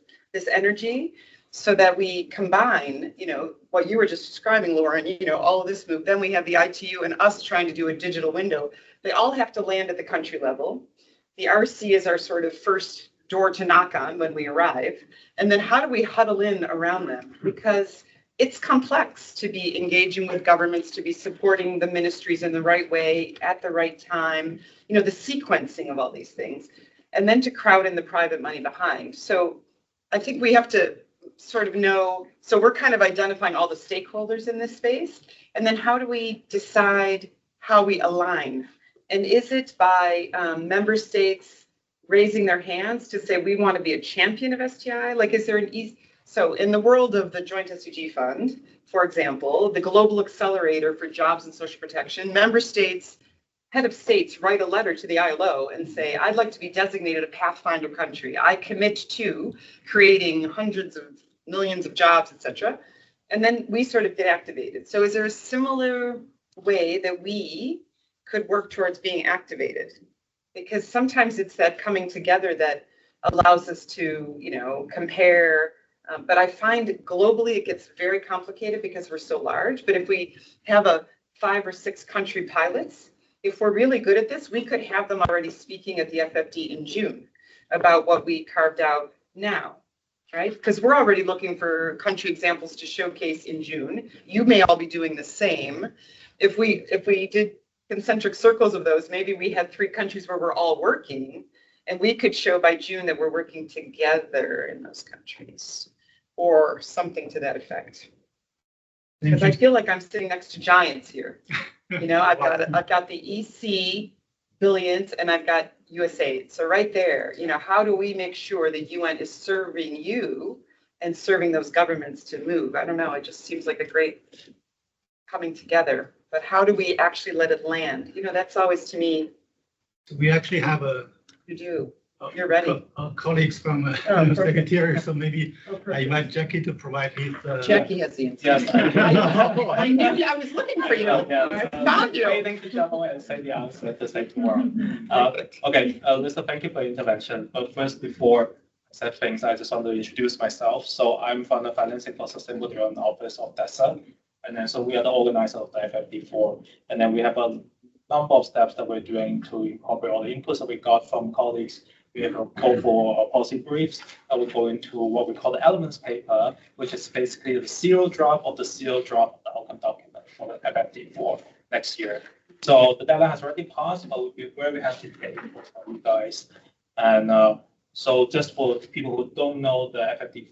energy so that we combine, you know, what you were just describing, Lauren, you know, all of this move, then we have the ITU and us trying to do a digital window. They all have to land at the country level. The RC is our sort of first door to knock on when we arrive. And then how do we huddle in around them? Because it's complex to be engaging with governments, to be supporting the ministries in the right way at the right time, you know, the sequencing of all these things, and then to crowd in the private money behind. So I think we have to sort of know, so we're kind of identifying all the stakeholders in this space, and then how do we decide how we align? And is it by member states raising their hands to say we want to be a champion of STI? Like, is there an easy, So in the world of the Joint SDG Fund, for example, the Global Accelerator for Jobs and Social Protection, member states, head of states write a letter to the ILO and say, I'd like to be designated a Pathfinder country. I commit to creating hundreds of millions of jobs, et cetera. And then we sort of get activated. So is there a similar way that we could work towards being activated? Because sometimes it's that coming together that allows us to, compare. But I find globally it gets very complicated because we're so large. But if we have a 5 or 6 country pilots, if we're really good at this, we could have them already speaking at the FFD in June about what we carved out now, right? Because we're already looking for country examples to showcase in June. You may all be doing the same. If we did concentric circles of those, maybe we had 3 countries where we're all working, and we could show by June that we're working together in those countries, or something to that effect. Because I feel like I'm sitting next to giants here. I've got the EC billions and I've got USAID. So right there, how do we make sure the UN is serving you and serving those governments to move? I don't know. It just seems like a great coming together. But how do we actually let it land? That's always to me. We actually have You do. You're ready. Colleagues from the Secretary, so maybe I invite Jackie to provide his. Jackie has the answer. Yes. I knew I was looking for you. I found you. Waiting to jump on and say the answer at the same tomorrow. Okay, Lisa, thank you for your intervention. But first, before I say things, I just want to introduce myself. So I'm from the Financing for Sustainable Development Office of DESA. And then so we are the organizer of the FFD4. And then we have a number of steps that we're doing to incorporate all the inputs that we got from colleagues. We have a call for policy briefs. I will go into what we call the elements paper, which is basically the zero drop of the zero drop of the outcome document for the FFD4 next year. So the deadline has already passed, but we'll be very happy to get input from you guys. And so just for people who don't know the FFD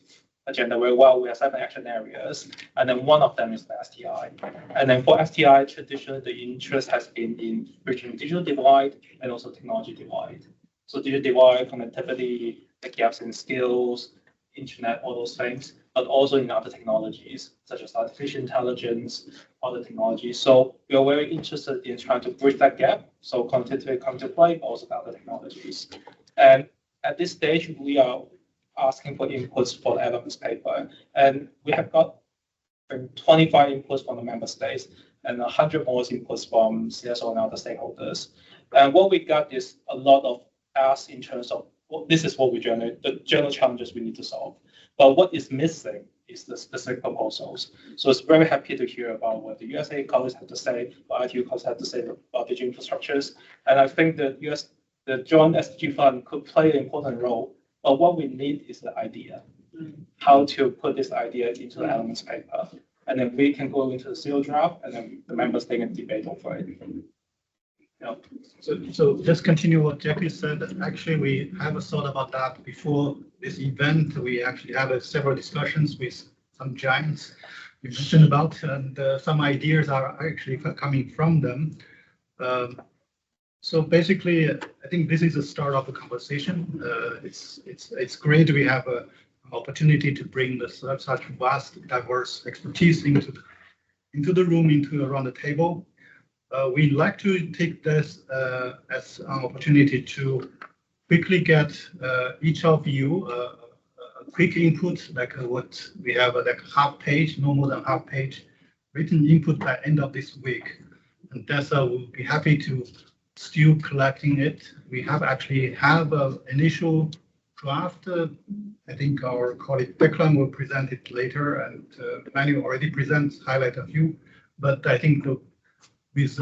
agenda very well, we have 7 action areas, and then one of them is the STI. And then for STI, traditionally the interest has been in bridging digital divide and also technology divide. So digital divide, connectivity, the gaps in skills, internet, all those things, but also in other technologies such as artificial intelligence, other technologies. So we are very interested in trying to bridge that gap. So connectivity come to play, but also other technologies. And at this stage, we are asking for inputs for the elements paper, and we have got 25 inputs from the member states and 100 more inputs from CSO and other stakeholders. And what we got is a lot of asks in terms of this is what we generate, the general challenges we need to solve. But what is missing is the specific proposals. So it's very happy to hear about what the USA colleagues have to say, what ITU colleagues have to say about digital infrastructures. And I think the Joint SDG Fund could play an important role. But what we need is the idea, how to put this idea into the elements paper. And then we can go into the zero draft, and then the members they can debate over it. Yeah. So just continue what Jackie said. Actually, we have a thought about that before this event. We actually have several discussions with some giants you mentioned about, and some ideas are actually coming from them. So basically, I think this is the start of the conversation. It's great we have an opportunity to bring such vast, diverse expertise into the room, around the table. We'd like to take this as an opportunity to quickly get each of you a quick input, like what we have, like half page, no more than half page, written input by end of this week. And DESA will be happy to still collecting it. We have an initial draft. I think our colleague Declan will present it later, and Manu already presents, highlight a few. But I think with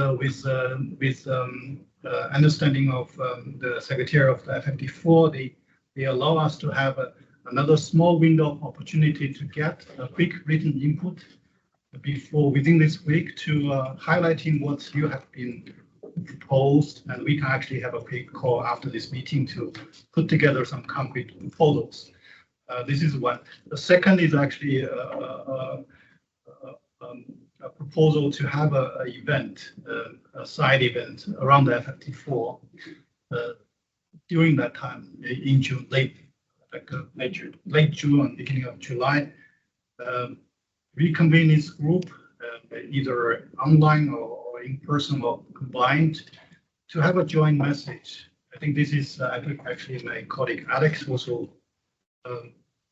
understanding of the Secretary of the FFD4, they allow us to have another small window of opportunity to get a quick written input within this week to highlighting what you have been proposed, and we can actually have a quick call after this meeting to put together some concrete proposals. This is one. The second is actually a proposal to have an event, a side event around the FFD4 during that time in June, late like late June, beginning of July, reconvene this group, either online or in person or combined, to have a joint message. I think this is actually my colleague Alex also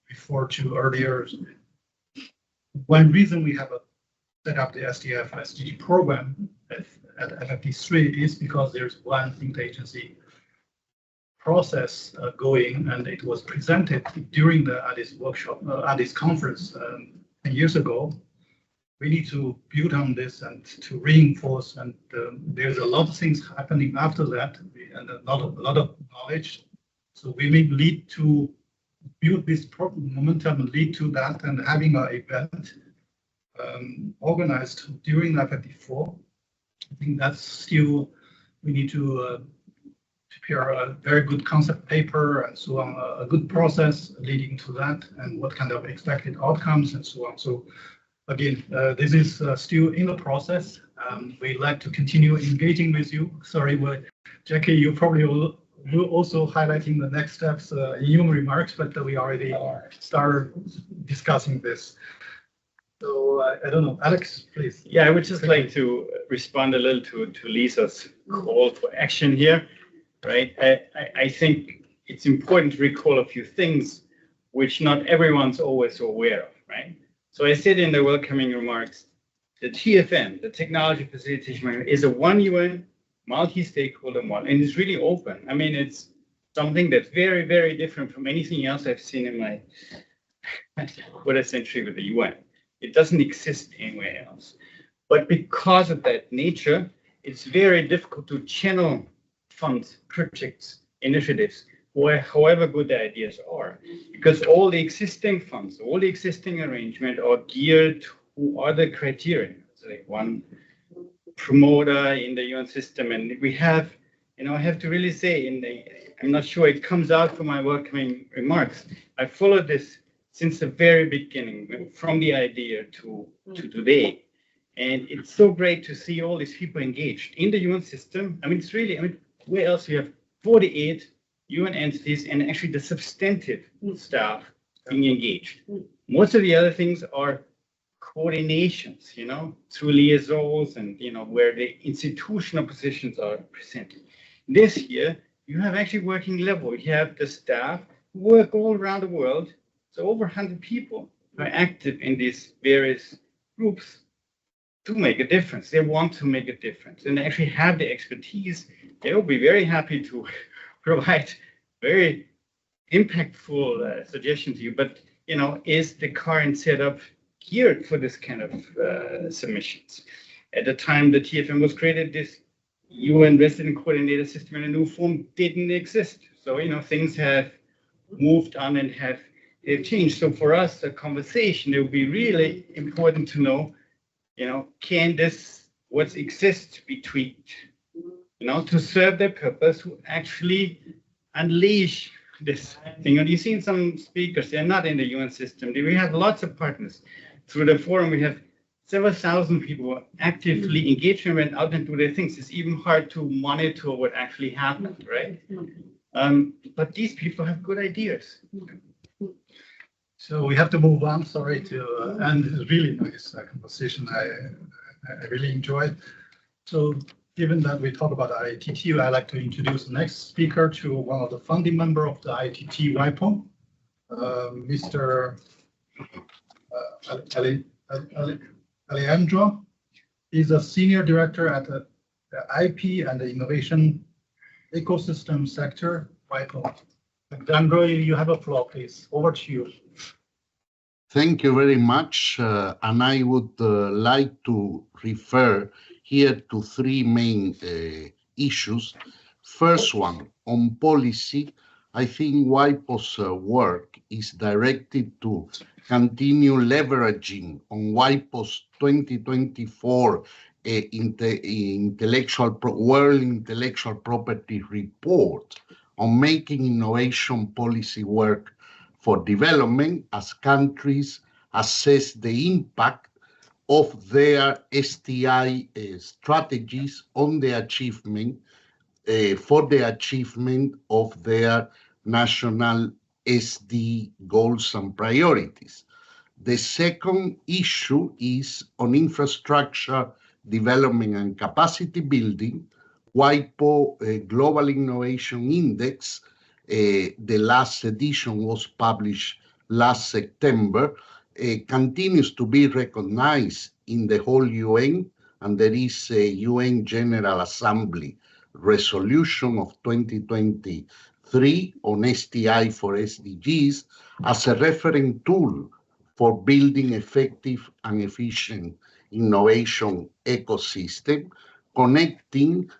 referred to earlier. One reason we have set up the SDF SDG program at FFP3 is because there's one interagency process going, and it was presented during the Addis workshop, Addis conference 10 years ago. We need to build on this and to reinforce, and there's a lot of things happening after that, and a lot of knowledge. So we may lead to build this momentum and lead to that, and having an event organized during FFP4. I think that's still, we need to prepare a very good concept paper and so on, a good process leading to that, and what kind of expected outcomes and so on. So again, this is still in the process. We'd like to continue engaging with you. Sorry, Jackie, you probably will also highlighting the next steps in your remarks, but we already started discussing this. So I don't know, Alex, please. Yeah, I would just like to respond a little to Lisa's call for action here, right? I think it's important to recall a few things which not everyone's always aware of, right? So I said in the welcoming remarks, the TFM, the Technology Facilitation Framework, is a one UN multi-stakeholder model, and it's really open. I mean, it's something that's very, very different from anything else I've seen in my quarter century with the UN. It doesn't exist anywhere else. But because of that nature, it's very difficult to channel funds, projects, initiatives, however good the ideas are, because all the existing funds, all the existing arrangement are geared to other criteria. It's like one promoter in the UN system, and we have, I have to really say, I'm not sure it comes out from my welcoming remarks. I followed this since the very beginning, from the idea to today. And it's so great to see all these people engaged in the UN system. I mean, it's really, where else you have 48 UN entities and actually the substantive staff being engaged. Most of the other things are coordinations, through liaisons and, where the institutional positions are presented. This year, you have actually working level. You have the staff who work all around the world. So over 100 people are active in these various groups to make a difference. They want to make a difference and they actually have the expertise. They will be very happy to provide very impactful suggestions to you. But, is the current setup geared for this kind of submissions? At the time the TFM was created, this UN resident coordinator system in a new form didn't exist. So, things have moved on and they've changed. So for us, a conversation, it would be really important to know, can what exists be tweaked, to serve their purpose, to actually unleash this thing. And you've seen some speakers, they're not in the UN system. We have lots of partners. Through the forum, we have several thousand people actively engaged and went out and do their things. It's even hard to monitor what actually happened, right? But these people have good ideas. So we have to move on. Sorry to end this really nice conversation. I really enjoyed. So given that we talk about IITT, I'd like to introduce the next speaker to one of the founding member of the IITT WIPO, Mr. Alejandro. He's a senior director at the IP and the innovation ecosystem sector, WIPO. Alejandro, you have a floor, please. Over to you. Thank you very much. And I would like to refer here to three main issues. First one, on policy, I think WIPO's work is directed to continue leveraging on WIPO's 2024 World Intellectual Property Report on making innovation policy work for development as countries assess the impact of their STI strategies on the achievement for the achievement of their national SD goals and priorities. The second issue is on infrastructure development and capacity building. WIPO Global Innovation Index, the last edition was published last September, continues to be recognized in the whole UN, and there is a UN General Assembly resolution of 2023 on STI for SDGs as a reference tool for building effective and efficient innovation ecosystem, connecting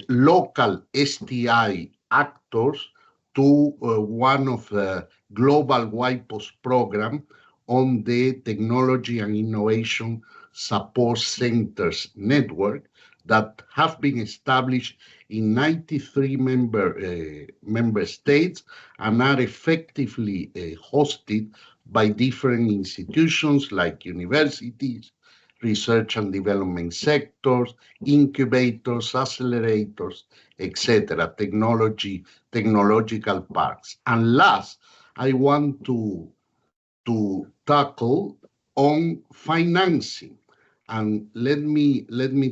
local STI actors to one of the global WIPO's program on the Technology and Innovation Support Centers network that have been established in 93 member states and are effectively hosted by different institutions like universities, research and development sectors, incubators, accelerators, etc., technological parks. And last, I want to tackle on financing. And let me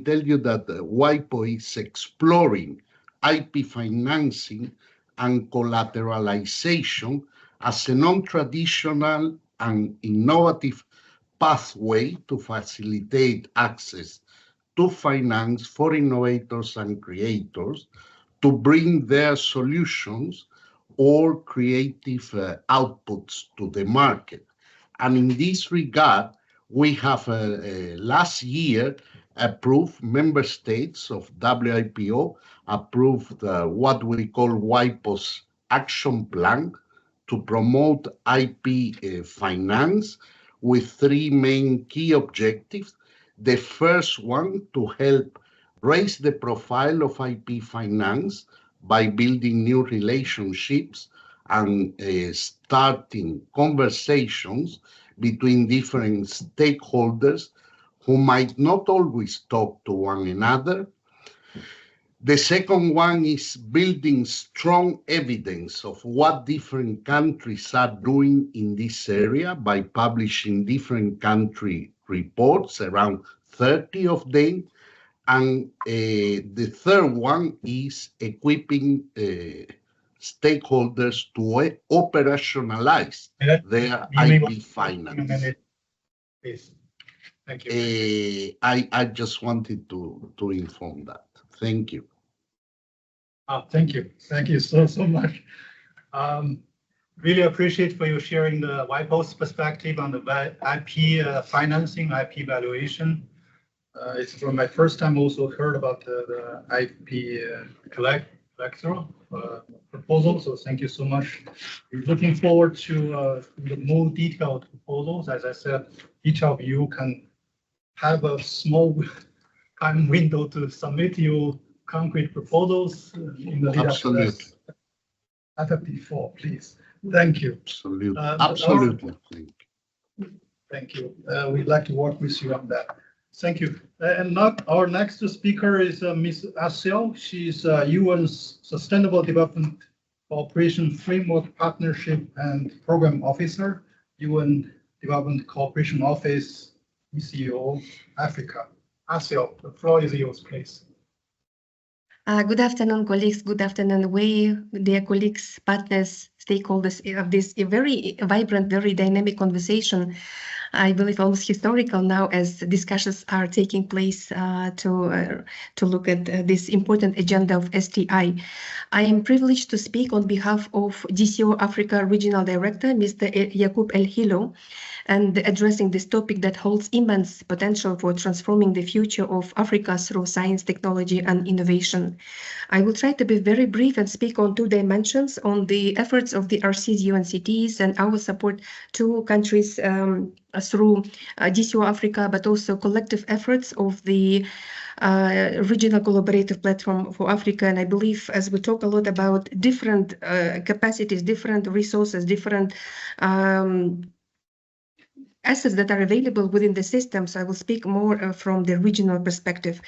tell you that WIPO is exploring IP financing and collateralization as a non-traditional and innovative pathway to facilitate access to finance for innovators and creators to bring their solutions or creative outputs to the market. And in this regard, we have last year approved member states of WIPO, approved what we call WIPO's action plan to promote IP finance with three main key objectives. The first one, to help raise the profile of IP finance by building new relationships and starting conversations between different stakeholders who might not always talk to one another. The second one is building strong evidence of what different countries are doing in this area by publishing different country reports, around 30 of them. And the third one is equipping stakeholders to operationalize their IP finance. Please. Thank you. I just wanted to inform that. Thank you. Thank you. Thank you so much. Really appreciate for you sharing the WIPO's perspective on the IP financing, IP valuation. It's for my first time also heard about the IP collateral proposal. So thank you so much. We're looking forward to the more detailed proposals. As I said, each of you can have a small time window to submit your concrete proposals in the lead up to this. FFP4, please. Thank you. Absolutely. Absolutely. Thank you. We'd like to work with you on that. Thank you. And our next speaker is Ms. Asiel. She's UN's Sustainable Development Cooperation Framework Partnership and Program Officer, UN Development Cooperation Office, ECO, Africa. Asiel, the floor is yours, please. Good afternoon, colleagues. Good afternoon, dear colleagues, partners, stakeholders of this very vibrant, very dynamic conversation. I believe almost historical now as discussions are taking place to look at this important agenda of STI. I am privileged to speak on behalf of DCO Africa Regional Director, Mr. Yakub El Hilo, and addressing this topic that holds immense potential for transforming the future of Africa through science, technology, and innovation. I will try to be very brief and speak on two dimensions, on the efforts of the RCs, UNCTs, and our support to countries through DCO Africa, but also collective efforts of the regional collaborative platform for Africa. And I believe as we talk a lot about different capacities, different resources, different assets that are available within the system. So I will speak more from the regional perspective.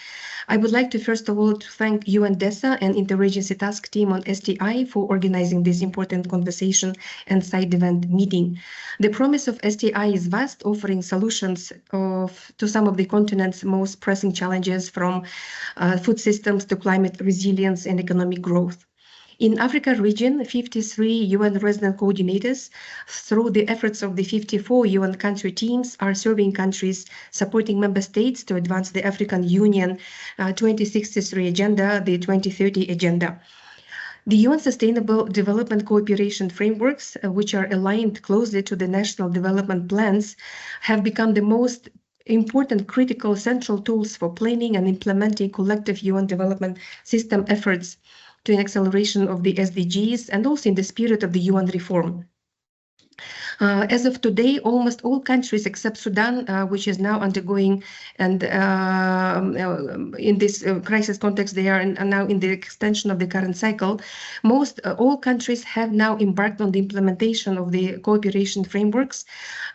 I would like to first of all to thank UNDESA and Interagency Task Team on STI for organizing this important conversation and side event meeting. The promise of STI is vast, offering solutions to some of the continent's most pressing challenges, from food systems to climate resilience and economic growth. In Africa region, 53 UN resident coordinators, through the efforts of the 54 UN country teams, are serving countries, supporting member states to advance the African Union 2063 agenda, the 2030 agenda. The UN Sustainable Development Cooperation Frameworks, which are aligned closely to the national development plans, have become the most important critical central tools for planning and implementing collective UN development system efforts to an acceleration of the SDGs, and also in the spirit of the UN reform. As of today, almost all countries except Sudan, which is now undergoing, and in this crisis context, they are now in the extension of the current cycle. All countries have now embarked on the implementation of the cooperation frameworks,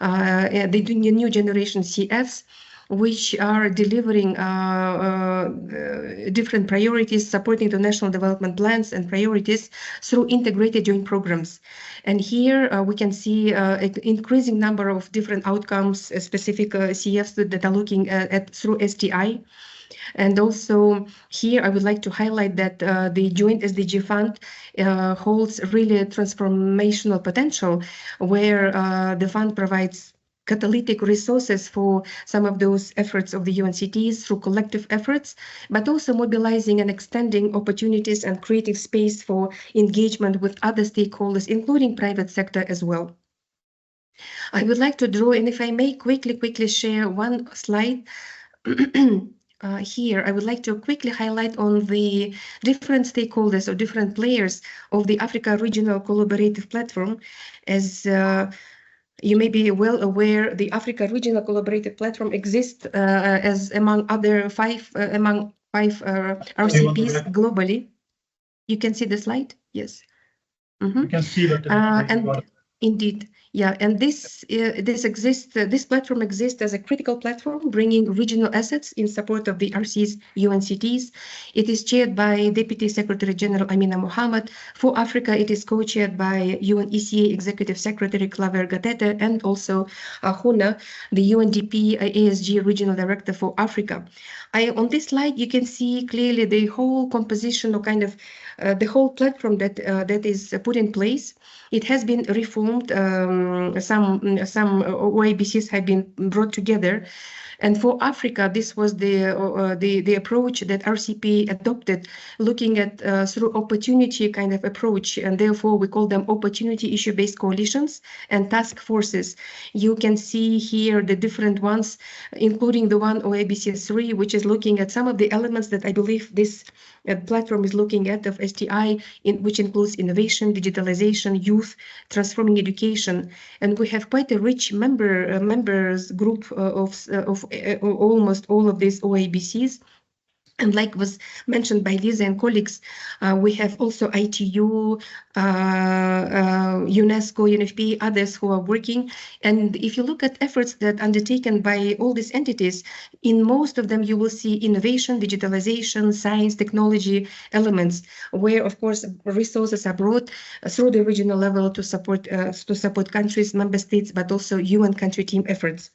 the new generation CFs, which are delivering different priorities, supporting the national development plans and priorities through integrated joint programs. And here we can see an increasing number of different outcomes, specific CFs that are looking at through STI. And also here I would like to highlight that the joint SDG fund holds really transformational potential, where the fund provides catalytic resources for some of those efforts of the UNCTs through collective efforts, but also mobilizing and extending opportunities and creating space for engagement with other stakeholders, including private sector as well. I would like to draw, and if I may quickly share one slide. Here, I would like to quickly highlight on the different stakeholders or different players of the Africa Regional Collaborative Platform. As you may be well aware, the Africa Regional Collaborative Platform exists as among five RCPs globally. You can see the slide? Yes. You can see that. And indeed, yeah, and this platform exists as a critical platform, bringing regional assets in support of the RC's UNCTs. It is chaired by Deputy Secretary General Amina Mohammed. For Africa, it is co-chaired by UNECA Executive Secretary Claver Gatete, and also Huna, the UNDP ASG Regional Director for Africa. On this slide, you can see clearly the whole composition of kind of the whole platform that is put in place. It has been reformed. Some OABCs have been brought together, and for Africa, this was the approach that RCP adopted, looking at through opportunity kind of approach, and therefore we call them opportunity issue-based coalitions and task forces. You can see here the different ones, including the one OABC3, which is looking at some of the elements that I believe this platform is looking at of STI, which includes innovation, digitalization, youth, transforming education, and we have quite a rich members group of almost all of these OABCs. And like was mentioned by Lisa and colleagues, we have also ITU, UNESCO, UNFP, others who are working. And if you look at efforts that are undertaken by all these entities, in most of them you will see innovation, digitalization, science, technology elements, where of course resources are brought through the regional level to support countries, member states, but also UN country team efforts.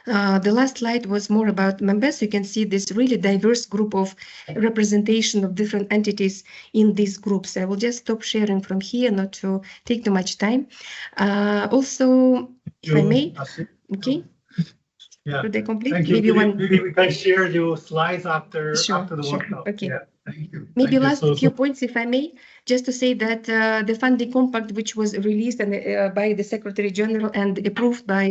The last slide was more about members. You can see this really diverse group of representation of different entities in these groups. I will just stop sharing from here, not to take too much time. Also, if I may, okay. Yeah. Should I complete? Thank you. Maybe we can share your slides after the Sure. workshop. Okay. Yeah. Thank you. Maybe Thank last you. few points, if I may, just to say that the funding compact, which was released by the Secretary General and approved by,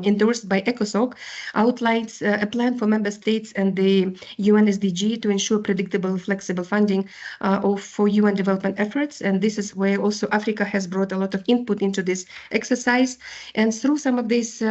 endorsed by ECOSOC, outlines a plan for member states and the UN SDG to ensure predictable, flexible funding for UN development efforts. And this is where also Africa has brought a lot of input into this exercise. And through some of these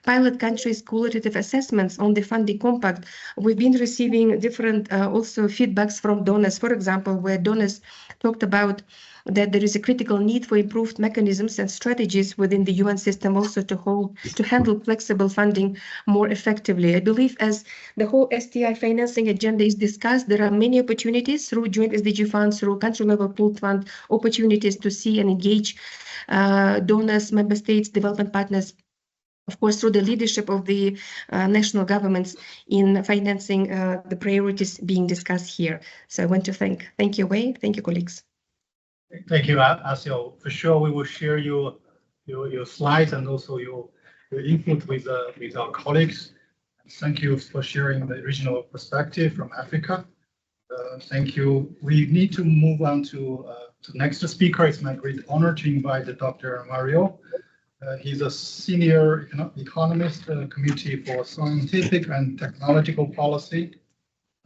pilot countries' qualitative assessments on the funding compact, we've been receiving different also feedbacks from donors, for example, where donors talked talked about that there is a critical need for improved mechanisms and strategies within the UN system also to handle flexible funding more effectively. I believe as the whole STI financing agenda is discussed, there are many opportunities through joint SDG funds, through country level pooled fund opportunities to see and engage donors, member states, development partners, of course, through the leadership of the national governments in financing the priorities being discussed here. So I want to thank you, Wei. Thank you, colleagues. Thank you, Asio. For sure, we will share your slides and also your input with our colleagues. Thank you for sharing the regional perspective from Africa. Thank you. We need to move on to the next speaker. It's my great honor to invite Dr. Mario. He's a senior economist, Committee for Scientific and Technological Policy,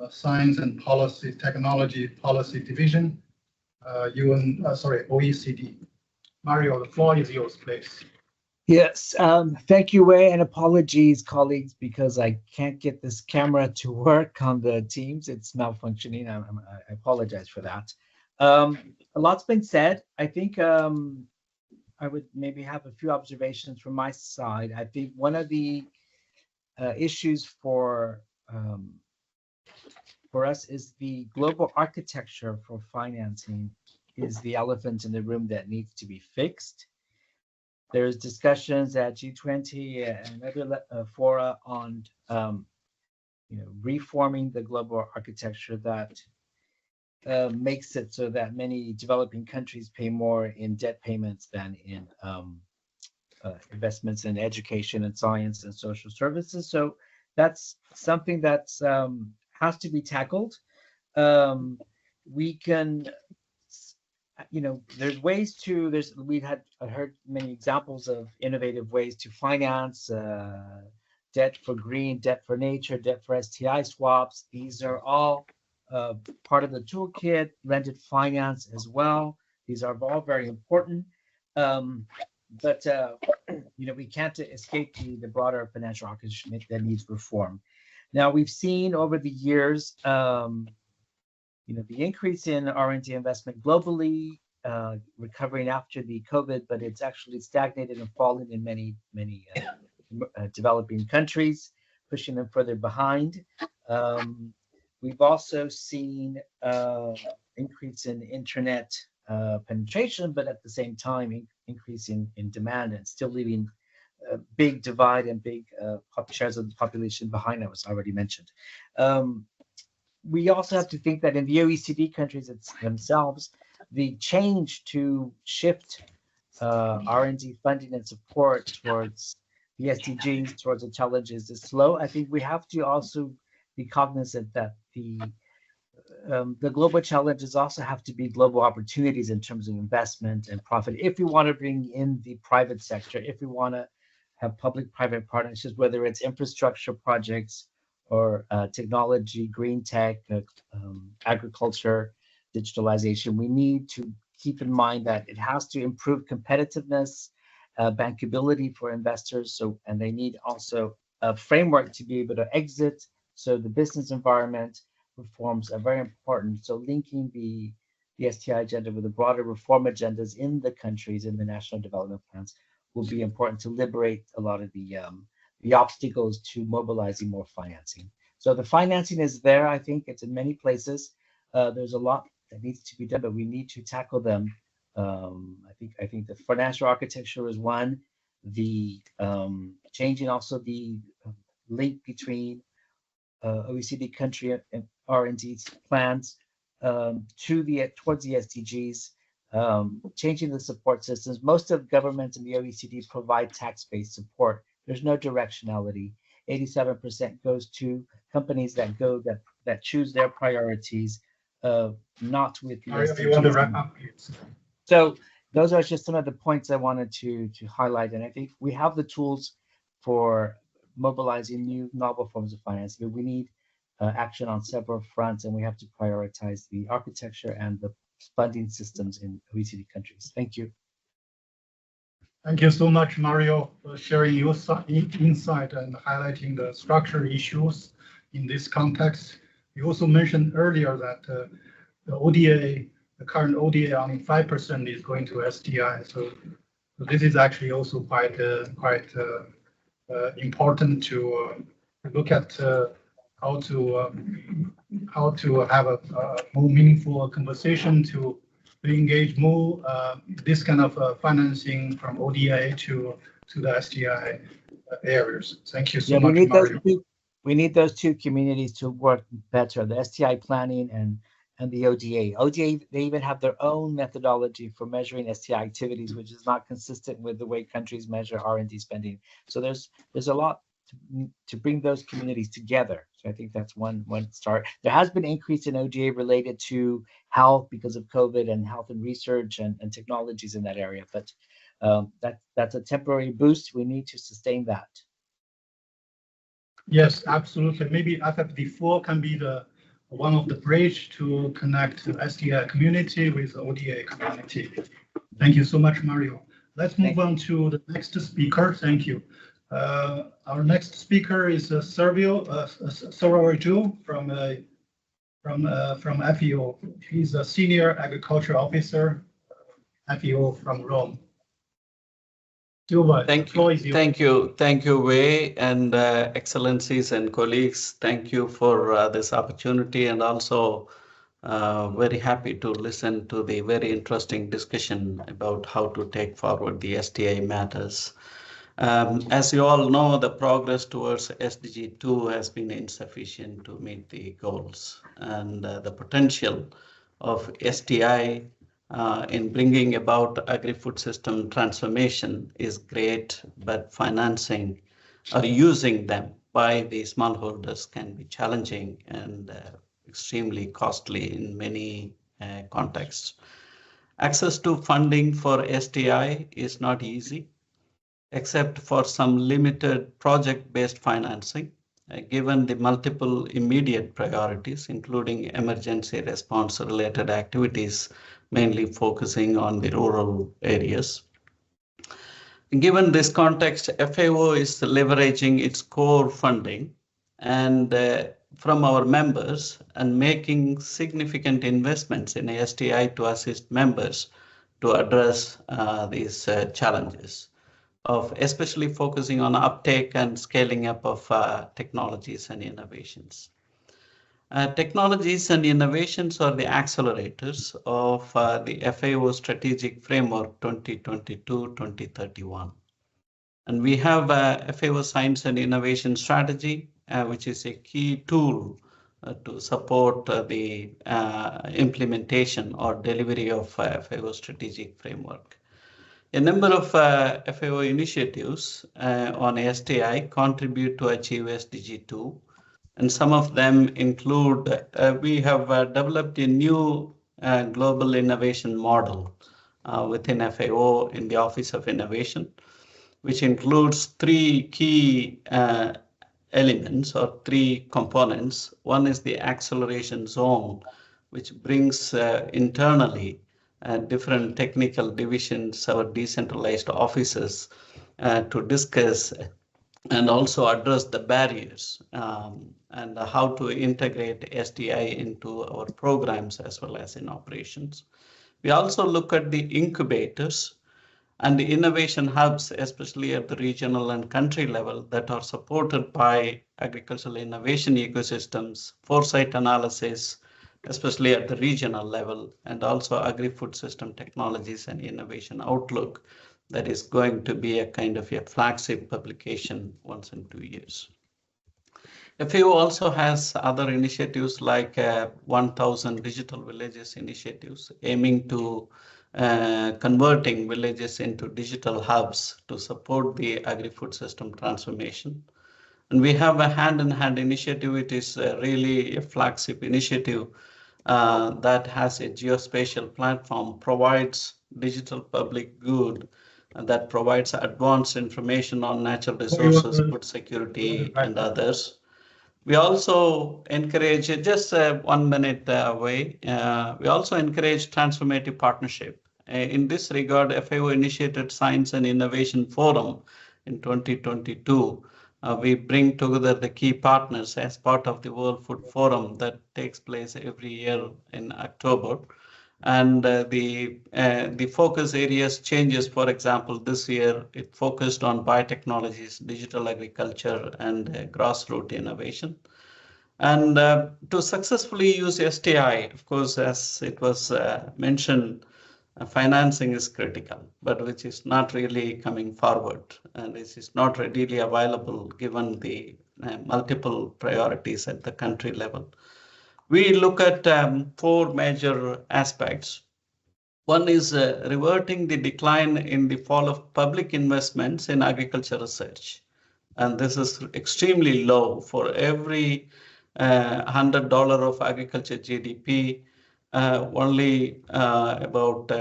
Science and Policy Technology Policy Division, OECD. Mario, the floor is yours, please. Yes, thank you, Wei, and apologies, colleagues, because I can't get this camera to work on the Teams. It's malfunctioning. I apologize for that. A lot's been said. I think I would maybe have a few observations from my side. I think one of the issues for us is the global architecture for financing is the elephant in the room that needs to be fixed. There's discussions at G20 and other fora on reforming the global architecture that makes it so that many developing countries pay more in debt payments than in investments in education and science and social services. So that's something that has to be tackled. We can, there's ways to, I heard many examples of innovative ways to finance debt for green, debt for nature, debt for STI swaps. These are all part of the toolkit, rented finance as well. These are all very important. But we can't escape the broader financial architecture that needs reform. Now, we've seen over the years, the increase in R&D investment globally, recovering after the COVID, but it's actually stagnated and fallen in many developing countries, pushing them further behind. We've also seen increase in internet penetration, but at the same time, increase in demand and still leaving a big divide and big shares of the population behind, that was already mentioned. We also have to think that in the OECD countries themselves, the change to shift R&D funding and support towards the SDGs, towards the challenges is slow. I think we have to also be cognizant that the global challenges also have to be global opportunities in terms of investment and profit. If we want to bring in the private sector, if we want to have public-private partnerships, whether it's infrastructure projects or technology, green tech, agriculture, digitalization, we need to keep in mind that it has to improve competitiveness, bankability for investors. And they need also a framework to be able to exit. So the business environment reforms are very important. So linking the STI agenda with the broader reform agendas in the countries, in the national development plans, will be important to liberate a lot of the obstacles to mobilizing more financing. So the financing is there. I think it's in many places. There's a lot that needs to be done, but we need to tackle them. I think the financial architecture is one. The changing also the link between OECD country and R&D plans towards the SDGs, changing the support systems. Most of governments in the OECD provide tax-based support. There's no directionality. 87% goes to companies that choose their priorities, not with the SDGs. You want to wrap up? So those are just some of the points I wanted to highlight. And I think we have the tools for mobilizing new novel forms of finance, but we need action on several fronts, and we have to prioritize the architecture and the funding systems in OECD countries. Thank you. Thank you so much, Mario, for sharing your insight and highlighting the structural issues in this context. You also mentioned earlier that the ODA the current ODA only 5% is going to STI. So this is actually also quite important to look at how to have a more meaningful conversation to engage more this kind of financing from ODA to the STI areas. Thank you so much, Mario. We need those two communities to work better, the STI planning and the ODA. ODA, they even have their own methodology for measuring STI activities, which is not consistent with the way countries measure R&D spending. So there's a lot to bring those communities together. So I think that's one start. There has been increase in ODA related to health because of COVID and health and research and technologies in that area. But that's a temporary boost. We need to sustain that. Yes, absolutely. Maybe FFD4 can be one of the bridge to connect the STI community with ODA community. Thank you so much, Mario. Let's move on to the next speaker. Thank you. Our next speaker is Servio Sororiju from FEO. He's a senior agriculture officer, FEO from Rome. Silva, thank you, Wei, and excellencies and colleagues. Thank you for this opportunity, and also very happy to listen to the very interesting discussion about how to take forward the STI matters. As you all know, the progress towards SDG 2 has been insufficient to meet the goals, and the potential of STI in bringing about agri-food system transformation is great, but financing or using them by the smallholders can be challenging and extremely costly in many contexts. Access to funding for STI is not easy, except for some limited project-based financing, given the multiple immediate priorities, including emergency response-related activities, mainly focusing on the rural areas. Given this context, FAO is leveraging its core funding and from our members and making significant investments in STI to assist members to address these challenges, of especially focusing on uptake and scaling up of technologies and innovations. Technologies and innovations are the accelerators of the FAO Strategic Framework 2022-2031. And we have FAO Science and Innovation Strategy, which is a key tool to support the implementation or delivery of FAO Strategic Framework. A number of FAO initiatives on STI contribute to achieve SDG 2. And some of them include, we have developed a new global innovation model within FAO in the Office of Innovation, which includes three key elements or three components. One is the acceleration zone, which brings internally different technical divisions or decentralized offices to discuss and also address the barriers and how to integrate STI into our programs as well as in operations. We also look at the incubators and the innovation hubs, especially at the regional and country level, that are supported by agricultural innovation ecosystems, foresight analysis, especially at the regional level, and also agri-food system technologies and innovation outlook, that is going to be a kind of a flagship publication once in 2 years. FAO also has other initiatives like 1,000 digital villages initiatives aiming to converting villages into digital hubs to support the agri-food system transformation. And we have a hand-in-hand initiative. It is really a flagship initiative that has a geospatial platform, provides digital public good, that provides advanced information on natural resources, food security, and others. We also encourage, just 1 minute away, we also encourage transformative partnership. In this regard, FAO initiated Science and Innovation Forum in 2022. We bring together the key partners as part of the World Food Forum that takes place every year in October. And the focus areas changes. For example, this year it focused on biotechnologies, digital agriculture, and grassroots innovation. And to successfully use STI, of course, as it was mentioned, financing is critical, but which is not really coming forward, and this is not readily available given the multiple priorities at the country level. We look at 4 major aspects. One is reverting the decline in the fall of public investments in agriculture research. And this is extremely low. For every $100 of agriculture GDP, only about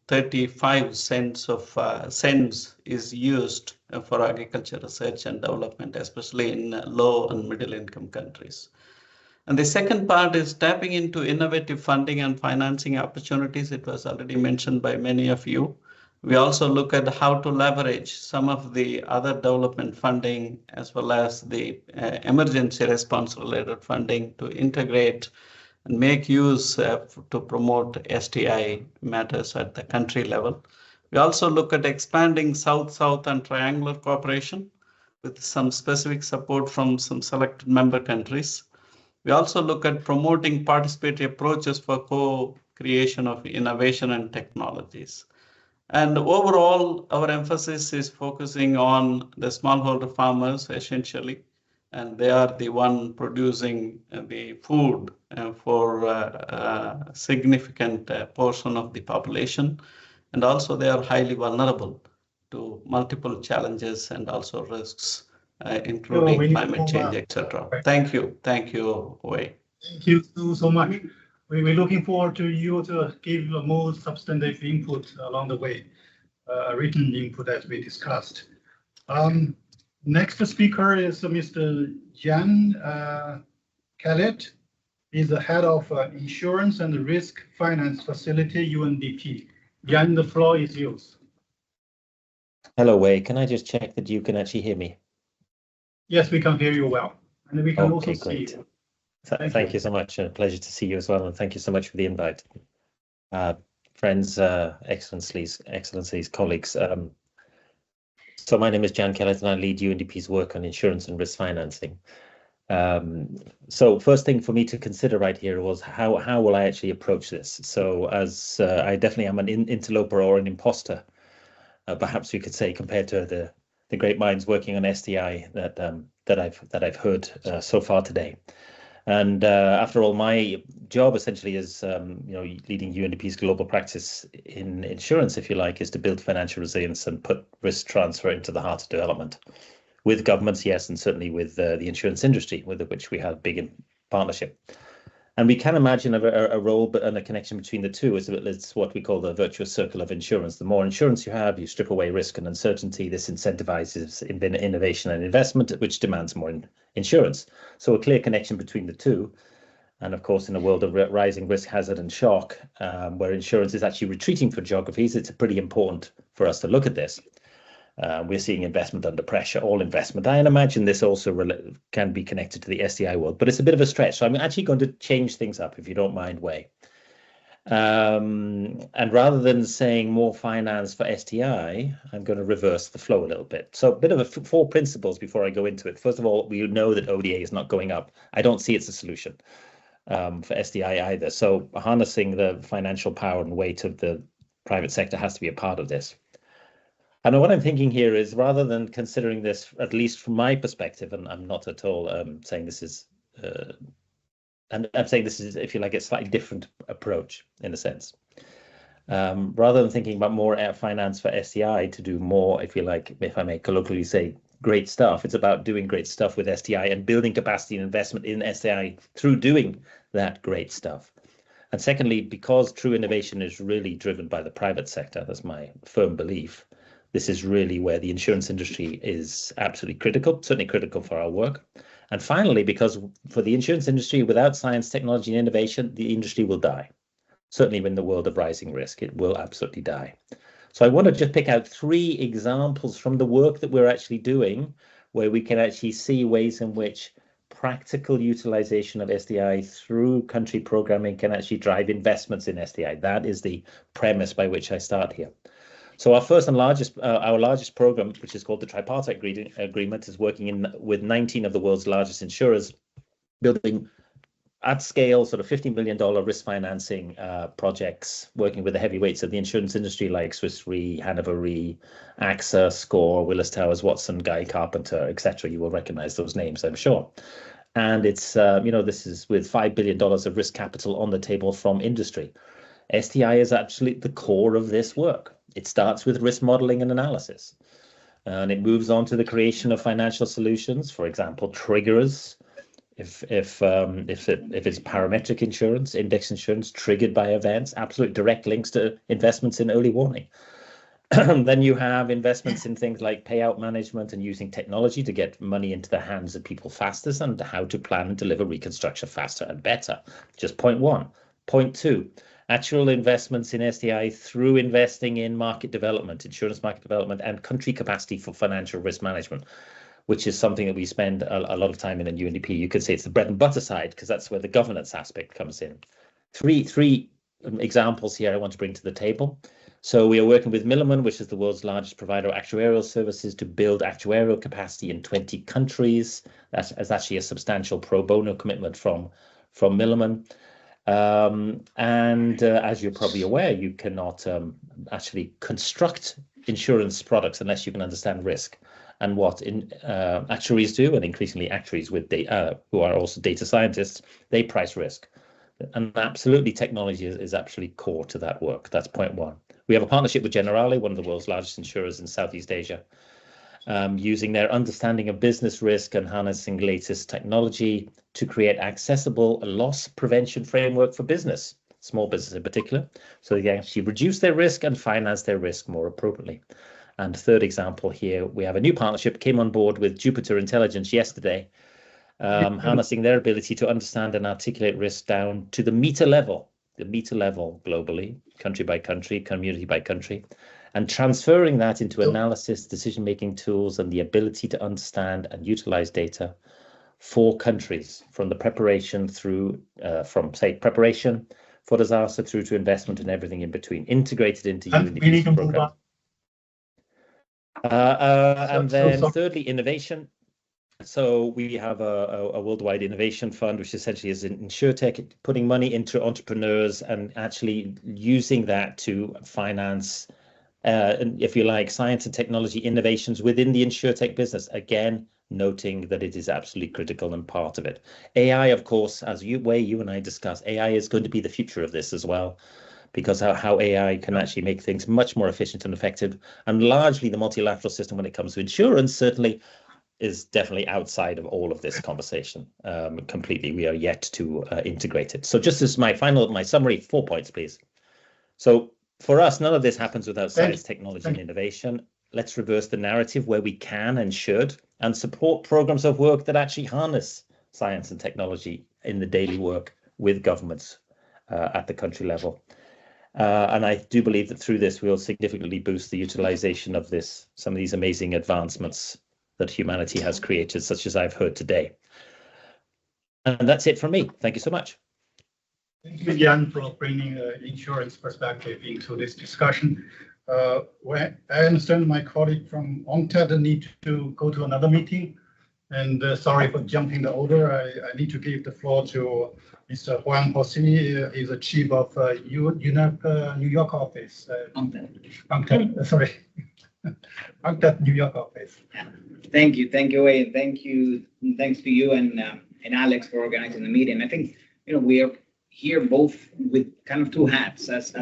35 cents is used for agriculture research and development, especially in low and middle income countries. And the second part is tapping into innovative funding and financing opportunities. It was already mentioned by many of you. We also look at how to leverage some of the other development funding as well as the emergency response related funding to integrate and make use to promote STI matters at the country level. We also look at expanding South-South and triangular cooperation with some specific support from some selected member countries. We also look at promoting participatory approaches for co-creation of innovation and technologies. And overall, our emphasis is focusing on the smallholder farmers essentially, and they are the one producing the food for a significant portion of the population. And also they are highly vulnerable to multiple challenges and also risks, including climate change, etc. Thank you. Thank you, Wei. Thank you so much. We're looking forward to you to give more substantive input along the way, written input as we discussed. Next speaker is Mr. Jan Kellett. He's the head of Insurance and Risk Finance Facility, UNDP. Jan, the floor is yours. Hello, Wei. Can I just check that you can actually hear me? Yes, we can hear you well. And we can also great. see you. Thank you so much. A pleasure to see you as well. And thank you so much for the invite. Friends, excellencies, colleagues. So my name is Jan Kellett and I lead UNDP's work on insurance and risk financing. So first thing for me to consider right here was how will I actually approach this? So as I definitely am an interloper or an imposter, perhaps we could say, compared to the great minds working on STI that I've heard so far today. And after all, my job essentially is, leading UNDP's global practice in insurance, if you like, is to build financial resilience and put risk transfer into the heart of development with governments, yes, and certainly with the insurance industry, with which we have big partnership. And we can imagine a role and a connection between the two. It's what we call the virtuous circle of insurance. The more insurance you have, you strip away risk and uncertainty. This incentivizes innovation and investment, which demands more insurance. So a clear connection between the two. And of course, in a world of rising risk, hazard and shock, where insurance is actually retreating for geographies, it's pretty important for us to look at this. We're seeing investment under pressure, all investment. I imagine this also can be connected to the STI world, but it's a bit of a stretch. So I'm actually going to change things up, if you don't mind, Wei. And rather than saying more finance for STI, I'm going to reverse the flow a little bit. So a bit of 4 principles before I go into it. First of all, we know that ODA is not going up. I don't see it's a solution for STI either. So harnessing the financial power and weight of the private sector has to be a part of this. And what I'm thinking here is, rather than considering this, at least from my perspective, and I'm not at all saying this is, and I'm saying this is, if you like, a slightly different approach in a sense. Rather than thinking about more finance for STI to do more, if you like, if I may colloquially say, great stuff, it's about doing great stuff with STI and building capacity and investment in STI through doing that great stuff. And secondly, because true innovation is really driven by the private sector, that's my firm belief. This is really where the insurance industry is absolutely critical, certainly critical for our work. And finally, because for the insurance industry, without science, technology, and innovation, the industry will die. Certainly in the world of rising risk, it will absolutely die. So I want to just pick out 3 examples from the work that we're actually doing, where we can actually see ways in which practical utilization of STI through country programming can actually drive investments in STI. That is the premise by which I start here. So our first and largest, our largest program, which is called the Tripartite Agreement, is working with 19 of the world's largest insurers, building at scale sort of $50 million risk financing projects, working with the heavyweights of the insurance industry like Swiss Re, Hanover Re, AXA, SCOR, Willis Towers Watson, Guy Carpenter, etc. You will recognize those names, I'm sure. And it's, this is with $5 billion of risk capital on the table from industry. STI is actually the core of this work. It starts with risk modeling and analysis, and it moves on to the creation of financial solutions, for example, triggers. If it's parametric insurance, index insurance triggered by events, absolute direct links to investments in early warning. Then you have investments in things like payout management and using technology to get money into the hands of people fastest, and how to plan and deliver reconstruction faster and better. Just point one. Point two, actual investments in STI through investing in market development, insurance market development, and country capacity for financial risk management, which is something that we spend a lot of time in UNDP. You could say it's the bread and butter side, because that's where the governance aspect comes in. Three examples here I want to bring to the table. So we are working with Milliman, which is the world's largest provider of actuarial services, to build actuarial capacity in 20 countries. That's actually a substantial pro bono commitment from Milliman. As you're probably aware, you cannot actually construct insurance products unless you can understand risk. And what actuaries do, and increasingly actuaries with data, who are also data scientists, they price risk. And absolutely, technology is absolutely core to that work. That's point one. We have a partnership with Generali, one of the world's largest insurers in Southeast Asia, using their understanding of business risk and harnessing latest technology to create accessible loss prevention framework for business, small business in particular, so they actually reduce their risk and finance their risk more appropriately. And third example here, we have a new partnership, came on board with Jupiter Intelligence yesterday, harnessing their ability to understand and articulate risk down to the meter level globally, country by country, community by country, and transferring that into analysis, decision-making tools, and the ability to understand and utilize data for countries, from the preparation through, preparation for disaster through to investment and everything in between, integrated into UNDP's program. And then thirdly, innovation. So we have a worldwide innovation fund, which essentially is an insurtech, putting money into entrepreneurs and actually using that to finance, if you like, science and technology innovations within the insurtech business. Again, noting that it is absolutely critical and part of it. AI, of course, as you and I discussed, AI is going to be the future of this as well, because how AI can actually make things much more efficient and effective. And largely the multilateral system when it comes to insurance certainly is definitely outside of all of this conversation completely. We are yet to integrate it. So just as my summary, 4 points, please. So for us, none of this happens without science, technology, and innovation. Let's reverse the narrative where we can and should, and support programs of work that actually harness science and technology in the daily work with governments at the country level. And I do believe that through this, we'll significantly boost the utilization of some of these amazing advancements that humanity has created, such as I've heard today. And that's it from me. Thank you so much. Thank you, Jan, for bringing insurance perspective into this discussion. I understand my colleague from UNCTAD need to go to another meeting. And sorry for jumping the order. I need to give the floor to Mr. Juan Jose. He's the chief of UNEP New York office. UNCTAD, sorry. UNCTAD New York office. Yeah. Thank you, Wei, and thanks to you and Alex for organizing the meeting. I think we are here both with kind of two hats as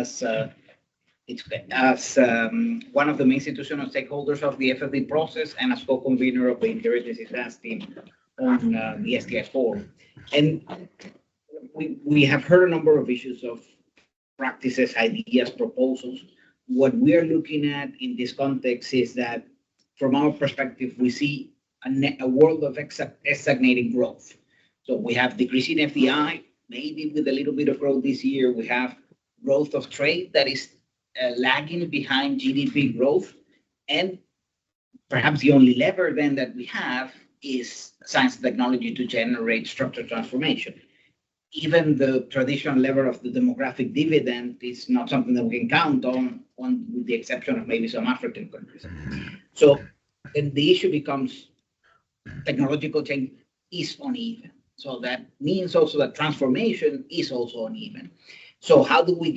one of the main institutional stakeholders of the FFD process and as co-convener of the Interagency Task Team on the STI Forum. And we have heard a number of issues of practices, ideas, proposals. What we are looking at in this context is that, from our perspective, we see a world of stagnating growth. So we have decreasing FDI, maybe with a little bit of growth this year. We have growth of trade that is lagging behind GDP growth. And perhaps the only lever then that we have is science and technology to generate structural transformation. Even the traditional level of the demographic dividend is not something that we can count on with the exception of maybe some African countries. So then the issue becomes technological change is uneven. So that means also that transformation is also uneven. So how do we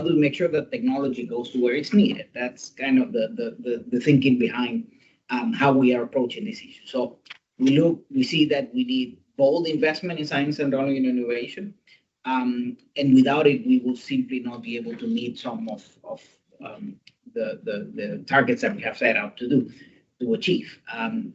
make sure that technology goes to where it's needed? That's kind of the thinking behind how we are approaching this issue. So we see that we need bold investment in science and technology and innovation. And without it, we will simply not be able to meet some of the targets that we have set out to achieve. And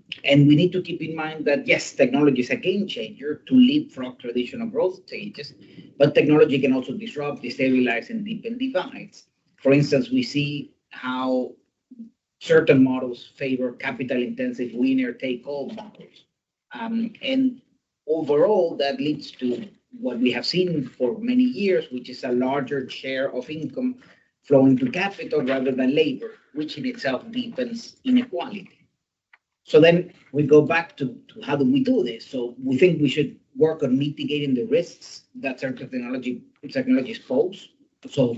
we need to keep in mind that, yes, technology is a game changer to leapfrog traditional growth stages, but technology can also disrupt, destabilize, and deepen divides. For instance, we see how certain models favor capital-intensive winner-take-all models. And overall, that leads to what we have seen for many years, which is a larger share of income flowing to capital rather than labor, which in itself deepens inequality. So then we go back to how do we do this? So we think we should work on mitigating the risks that certain technologies pose. So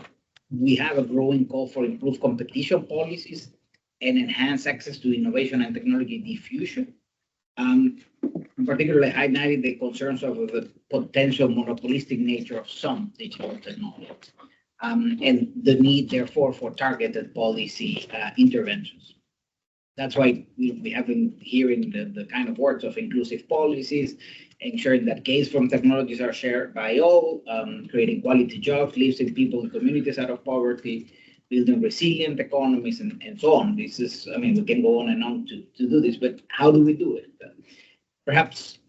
we have a growing call for improved competition policies and enhanced access to innovation and technology diffusion. Particularly highlighting the concerns of the potential monopolistic nature of some digital technologies, and the need, therefore, for targeted policy interventions. That's why we have been hearing the kind of words of inclusive policies, ensuring that gains from technologies are shared by all, creating quality jobs, lifting people and communities out of poverty, building resilient economies, and so on. This is, I mean, we can go on and on to do this, but how do we do it? Perhaps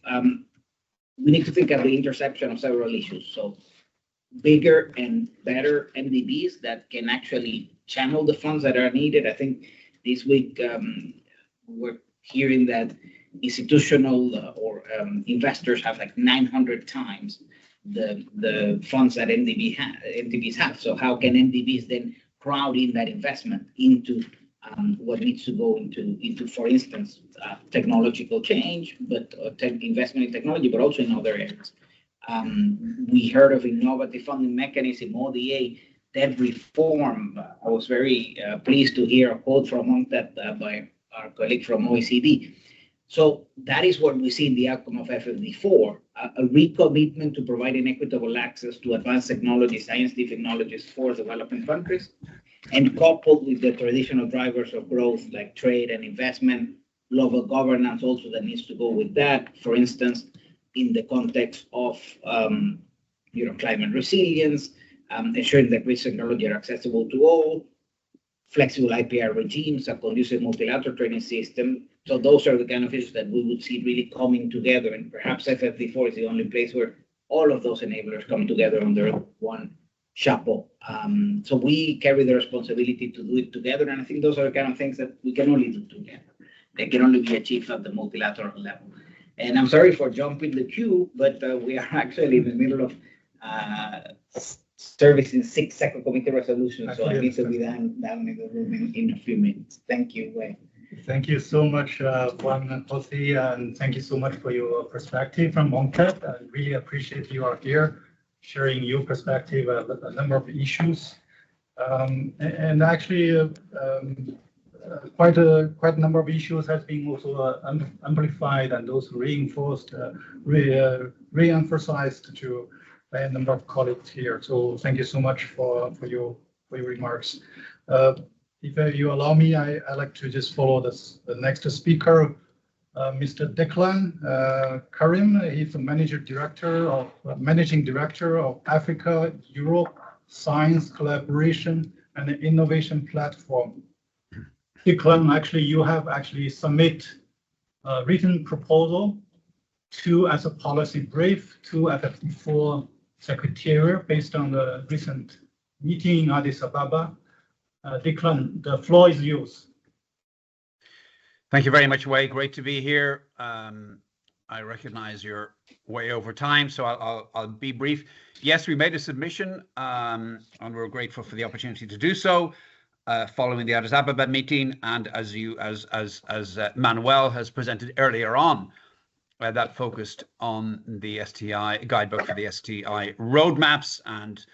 we need to think at the intersection of several issues. So bigger and better MDBs that can actually channel the funds that are needed. I think this week we're hearing that institutional or investors have like 900 times the funds that MDBs have. So how can MDBs then crowd in that investment into what needs to go into, for instance, technological change, but investment in technology, but also in other areas. We heard of innovative funding mechanism, ODA, debt reform. I was very pleased to hear a quote from that by our colleague from OECD. So that is what we see in the outcome of FFD4, a recommitment to providing equitable access to advanced technology, scientific knowledge for developing countries, and coupled with the traditional drivers of growth like trade and investment, global governance also that needs to go with that. For instance, in the context of climate resilience, ensuring that risk technology are accessible to all, flexible IPR regimes, a conducive multilateral trading system. So those are the kind of issues that we would see really coming together, and perhaps FFD4 is the only place where all of those enablers come together under one chapeau. So we carry the responsibility to do it together, and I think those are the kind of things that we can only do together. They can only be achieved at the multilateral level. And I'm sorry for jumping the queue, but we are actually in the middle of servicing 6 second committee resolutions, so I need to be down in the room in a few minutes. Thank you, Wei. Thank you so much, Juan and Jose, and thank you so much for your perspective from UNCTAD. I really appreciate you are here, sharing your perspective on a number of issues. And actually, quite a number of issues has been also amplified and also reinforced, re-emphasized by a number of colleagues here. So thank you so much for your remarks. If you allow me, I like to just follow the next speaker, Mr. Declan Karim. He's the managing director of Africa Europe Science Collaboration and Innovation Platform. Declan, actually, you have submit a written proposal as a policy brief to FFD4 Secretariat based on the recent meeting in Addis Ababa. Declan, the floor is yours. Thank you very much, Wei. Great to be here. I recognize you're way over time, so I'll be brief. Yes, we made a submission, and we're grateful for the opportunity to do so. following the Addis Ababa meeting, and as Manuel has presented earlier on, that focused on the STI guidebook for the STI roadmaps, and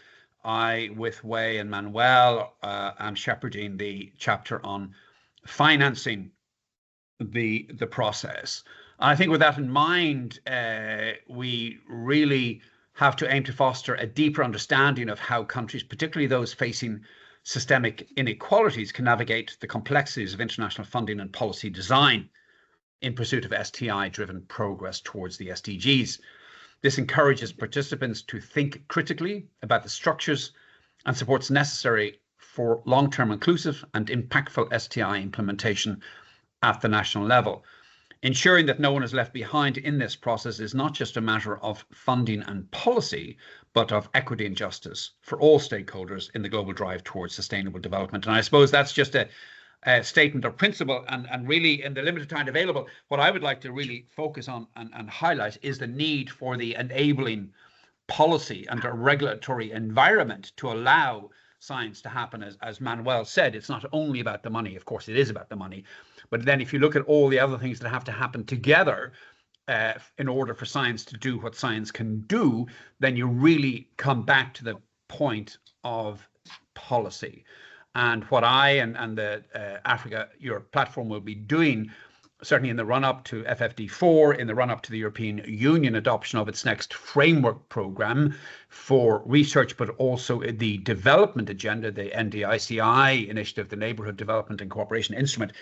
I, with Wei and Manuel, am shepherding the chapter on financing the process. I think with that in mind, we really have to aim to foster a deeper understanding of how countries, particularly those facing systemic inequalities, can navigate the complexities of international funding and policy design in pursuit of STI-driven progress towards the SDGs. This encourages participants to think critically about the structures and supports necessary for long-term inclusive and impactful STI implementation at the national level. Ensuring that no one is left behind in this process is not just a matter of funding and policy, but of equity and justice for all stakeholders in the global drive towards sustainable development. And I suppose that's just a statement of principle, and really in the limited time available, what I would like to really focus on and highlight is the need for the enabling policy and a regulatory environment to allow science to happen. As Manuel said, it's not only about the money. Of course, it is about the money. But then if you look at all the other things that have to happen together in order for science to do what science can do, then you really come back to the point of policy. And what I and the Africa Europe platform will be doing, certainly in the run-up to FFD4, in the run-up to the European Union adoption of its next framework programme for research, but also the development agenda, the NDICI initiative, the Neighbourhood Development and Cooperation Instrument,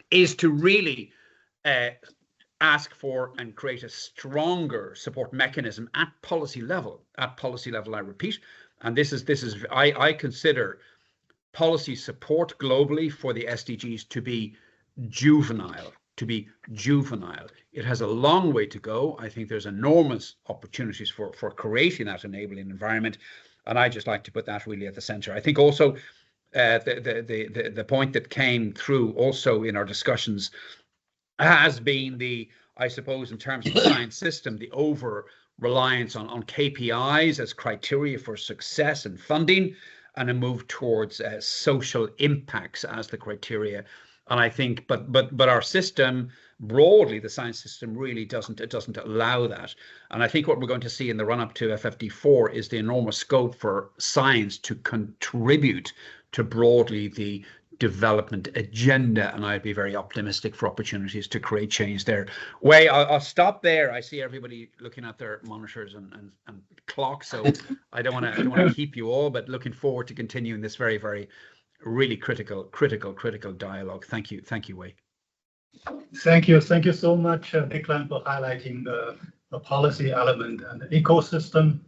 is to really ask for and create a stronger support mechanism at policy level. At policy level, I repeat, and this is I consider policy support globally for the SDGs to be juvenile. It has a long way to go. I think there's enormous opportunities for creating that enabling environment, and I just like to put that really at the center. I think also the point that came through also in our discussions has been I suppose in terms of the science system, the over reliance on KPIs as criteria for success and funding, and a move towards social impacts as the criteria. And I think, but our system broadly, the science system really doesn't allow that. And I think what we're going to see in the run-up to FFD4 is the enormous scope for science to contribute to broadly the development agenda, and I'd be very optimistic for opportunities to create change there. Wei, I'll stop there. I see everybody looking at their monitors and clocks, so I don't want to keep you all, but looking forward to continuing this very, very really critical dialogue. Thank you, Wei. Thank you so much, Declan, for highlighting the policy element and the ecosystem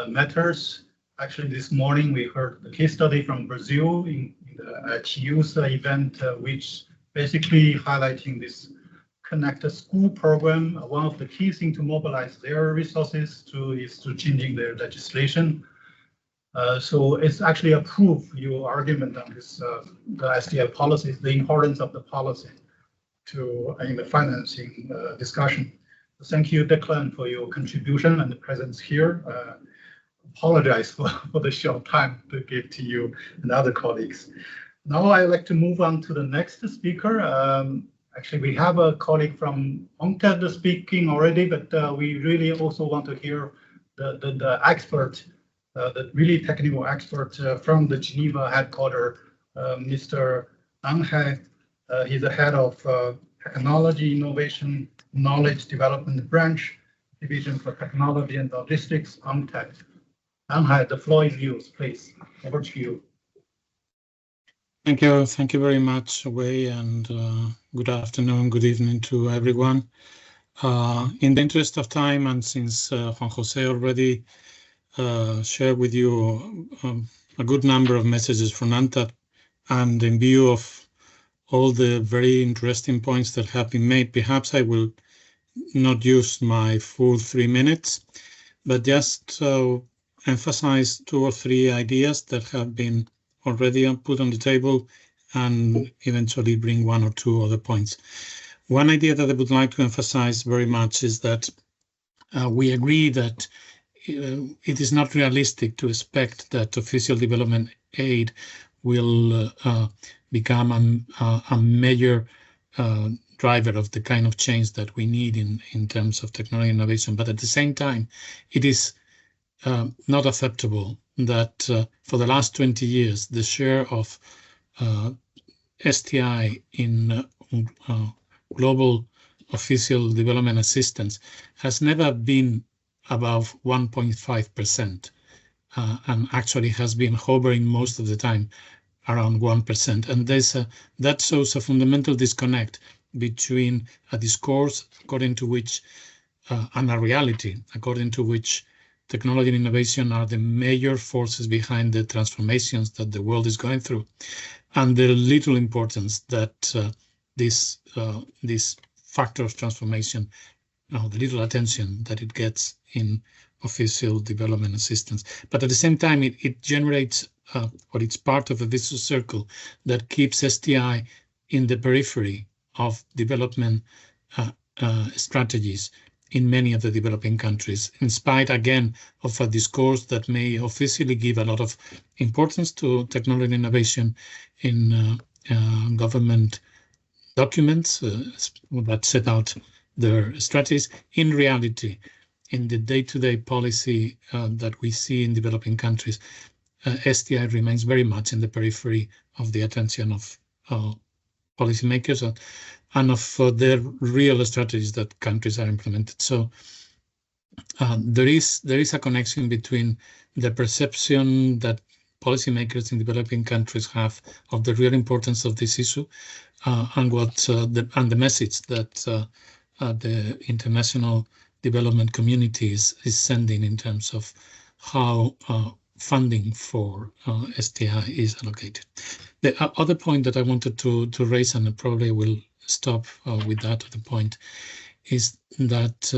matters. Actually, this morning we heard the case study from Brazil in the TU's event, which basically highlighting this Connect School program. One of the key things to mobilize their resources is to changing their legislation. So it's actually a proof, your argument on this, the SDI policies, the importance of the policy in the financing discussion. Thank you, Declan, for your contribution and the presence here. Apologize for the short time to give to you and other colleagues. Now I'd like to move on to the next speaker. Actually, we have a colleague from UNCTAD speaking already, but we really also want to hear the expert, the really technical expert from the Geneva headquarters, Mr. Angel. He's the head of Technology Innovation Knowledge Development Branch, Division for Technology and Logistics, UNCTAD. Angel, the floor is yours, please. Over to you. Thank you very much, Wei, and good afternoon, good evening to everyone. In the interest of time, and since Juan Jose already shared with you a good number of messages from UNCTAD, and in view of all the very interesting points that have been made, perhaps I will not use my full 3 minutes, but just emphasize 2 or 3 ideas that have been already put on the table, and eventually bring 1 or 2 other points. One idea that I would like to emphasize very much is that we agree that it is not realistic to expect that official development aid will become a major driver of the kind of change that we need in terms of technology innovation. But at the same time, it is not acceptable that for the last 20 years, the share of STI in global official development assistance has never been above 1.5%, and actually has been hovering most of the time around 1%. And that shows a fundamental disconnect between a discourse according to which, and a reality according to which, technology and innovation are the major forces behind the transformations that the world is going through, and the little importance that this factor of transformation, the little attention that it gets in official development assistance. But at the same time, it generates, or it's part of a vicious circle that keeps STI in the periphery of development strategies in many of the developing countries, in spite, again, of a discourse that may officially give a lot of importance to technology and innovation in government documents that set out their strategies. In reality, in the day-to-day policy that we see in developing countries, STI remains very much in the periphery of the attention of policymakers and of their real strategies that countries are implemented. So there is a connection between the perception that policymakers in developing countries have of the real importance of this issue and the message that the international development community is sending in terms of how funding for STI is allocated. The other point that I wanted to raise, and I probably will stop with that other point, is that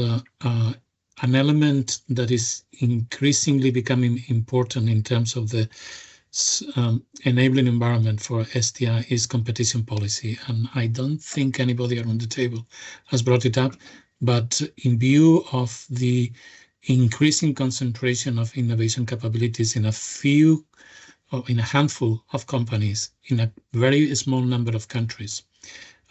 an element that is increasingly becoming important in terms of the enabling environment for STI is competition policy. And I don't think anybody around the table has brought it up, but in view of the increasing concentration of innovation capabilities in in a handful of companies in a very small number of countries,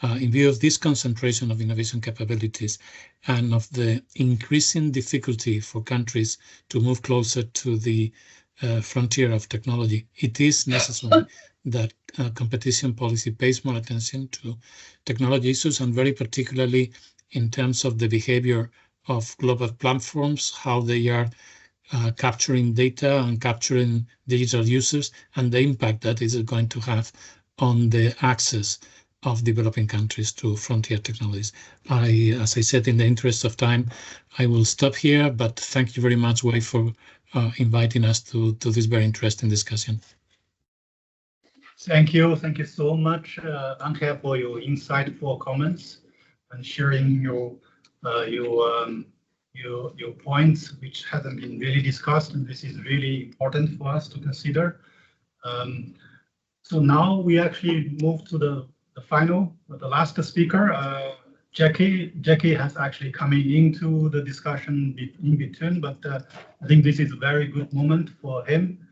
in view of this concentration of innovation capabilities and of the increasing difficulty for countries to move closer to the frontier of technology, it is necessary that competition policy pays more attention to technology issues, and very particularly in terms of the behavior of global platforms, how they are capturing data and capturing digital users, and the impact that is going to have on the access of developing countries to frontier technologies. As I said, in the interest of time, I will stop here, but thank you very much, Wei, for inviting us to this very interesting discussion. Thank you so much, Angel, for your insightful comments and sharing your points, which hasn't been really discussed, and this is really important for us to consider. So now we actually move to the last speaker, Jackie. Jackie has actually coming into the discussion in between, but I think this is a very good moment for him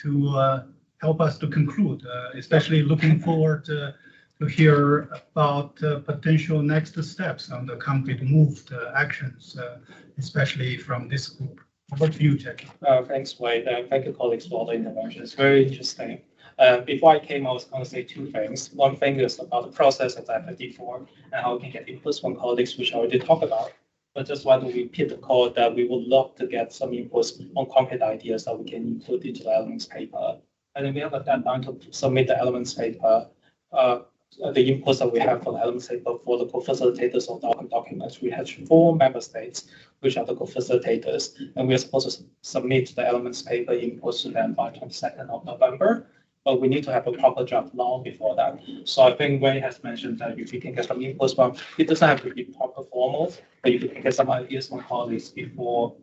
to help us to conclude, especially looking forward to hear about potential next steps on the concrete moved actions, especially from this group. Over to you, Jackie. Thanks, Wade. Thank you, colleagues, for the intervention. It's very interesting. Before I came, I was going to say two things. One thing is about the process of FFD4 and how we can get inputs from colleagues, which I already talked about. But just want to repeat the call that we would love to get some inputs on concrete ideas that we can include into the elements paper. And then we have a deadline to submit the elements paper, the inputs that we have for the elements paper for the co-facilitators of the documents. We have 4 member states, which are the co-facilitators, and we are supposed to submit the elements paper inputs to them by 22nd of November. But we need to have a proper draft long before that. So I think Wei has mentioned that if we can get some inputs from, it doesn't have to be proper formal, but if we can get some ideas from colleagues before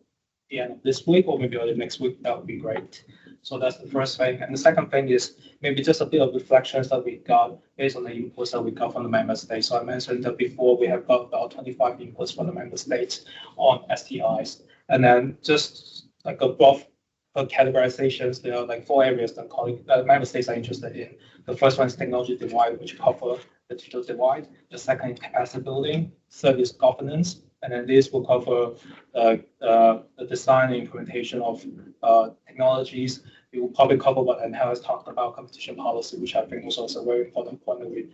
the end of this week or maybe early next week, that would be great. So that's the first thing. And the second thing is maybe just a bit of reflections that we got based on the inputs that we got from the member states. So I mentioned that before we have got about 25 inputs from the member states on STIs. And then just like a rough for categorizations, there are like 4 areas that member states are interested in. The first one is technology divide, which cover the digital divide. The second is capacity building. Third is governance. And then this will cover the design and implementation of technologies. It will probably cover what Angel has talked about, competition policy, which I think also is a very important point that we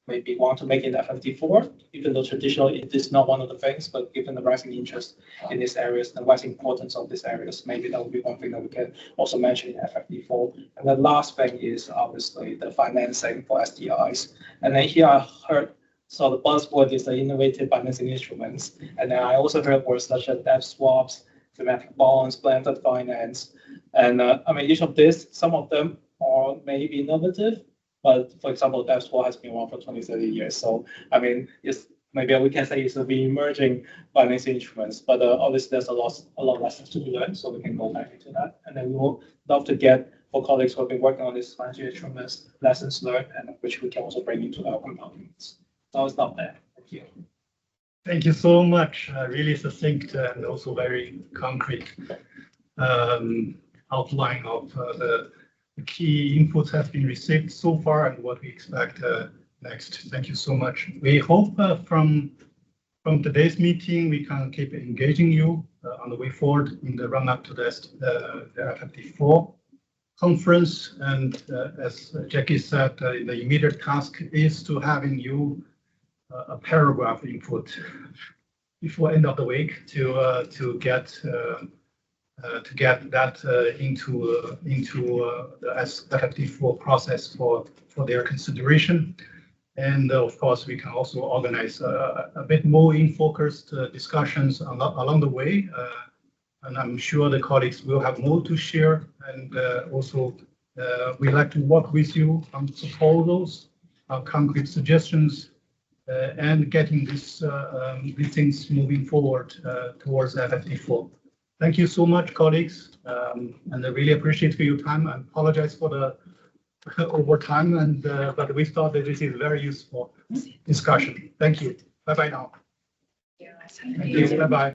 maybe want to make in FFD4, even though traditionally it is not one of the things, but given the rising interest in these areas, the rising importance of these areas, maybe that would be one thing that we can also mention in FFD4. And the last thing is obviously the financing for STIs. And then here I heard, so the buzzword is the innovative financing instruments. And then I also heard words such as debt swaps, thematic bonds, blended finance. And I mean, each of these, some of them are maybe innovative, but for example, debt swap has been around for 20, 30 years. So, I mean, it's maybe we can say it's the emerging financing instruments, but obviously there's a lot of lessons to be learned, so we can go back into that. And then we will love to get, for colleagues who have been working on these financial instruments, lessons learned, and which we can also bring into our documents. So I'll stop there. Thank you. Thank you so much. Really succinct and also very concrete outline of the key inputs have been received so far and what we expect next. Thank you so much. We hope from today's meeting we can keep engaging you on the way forward in the run up to the FFD4 conference. And as Jackie said, the immediate task is to having you a paragraph input before end of the week to get that into the FFD4 process for their consideration. And of course, we can also organize a bit more in-focused discussions along the way. And I'm sure the colleagues will have more to share. And also, we like to work with you on proposals, concrete suggestions, and getting these things moving forward towards FFD4. Thank you so much, colleagues, and I really appreciate for your time. I apologize for the overtime, and but we thought that this is a very useful discussion. Thank you. Bye bye now. Thank you. Bye bye.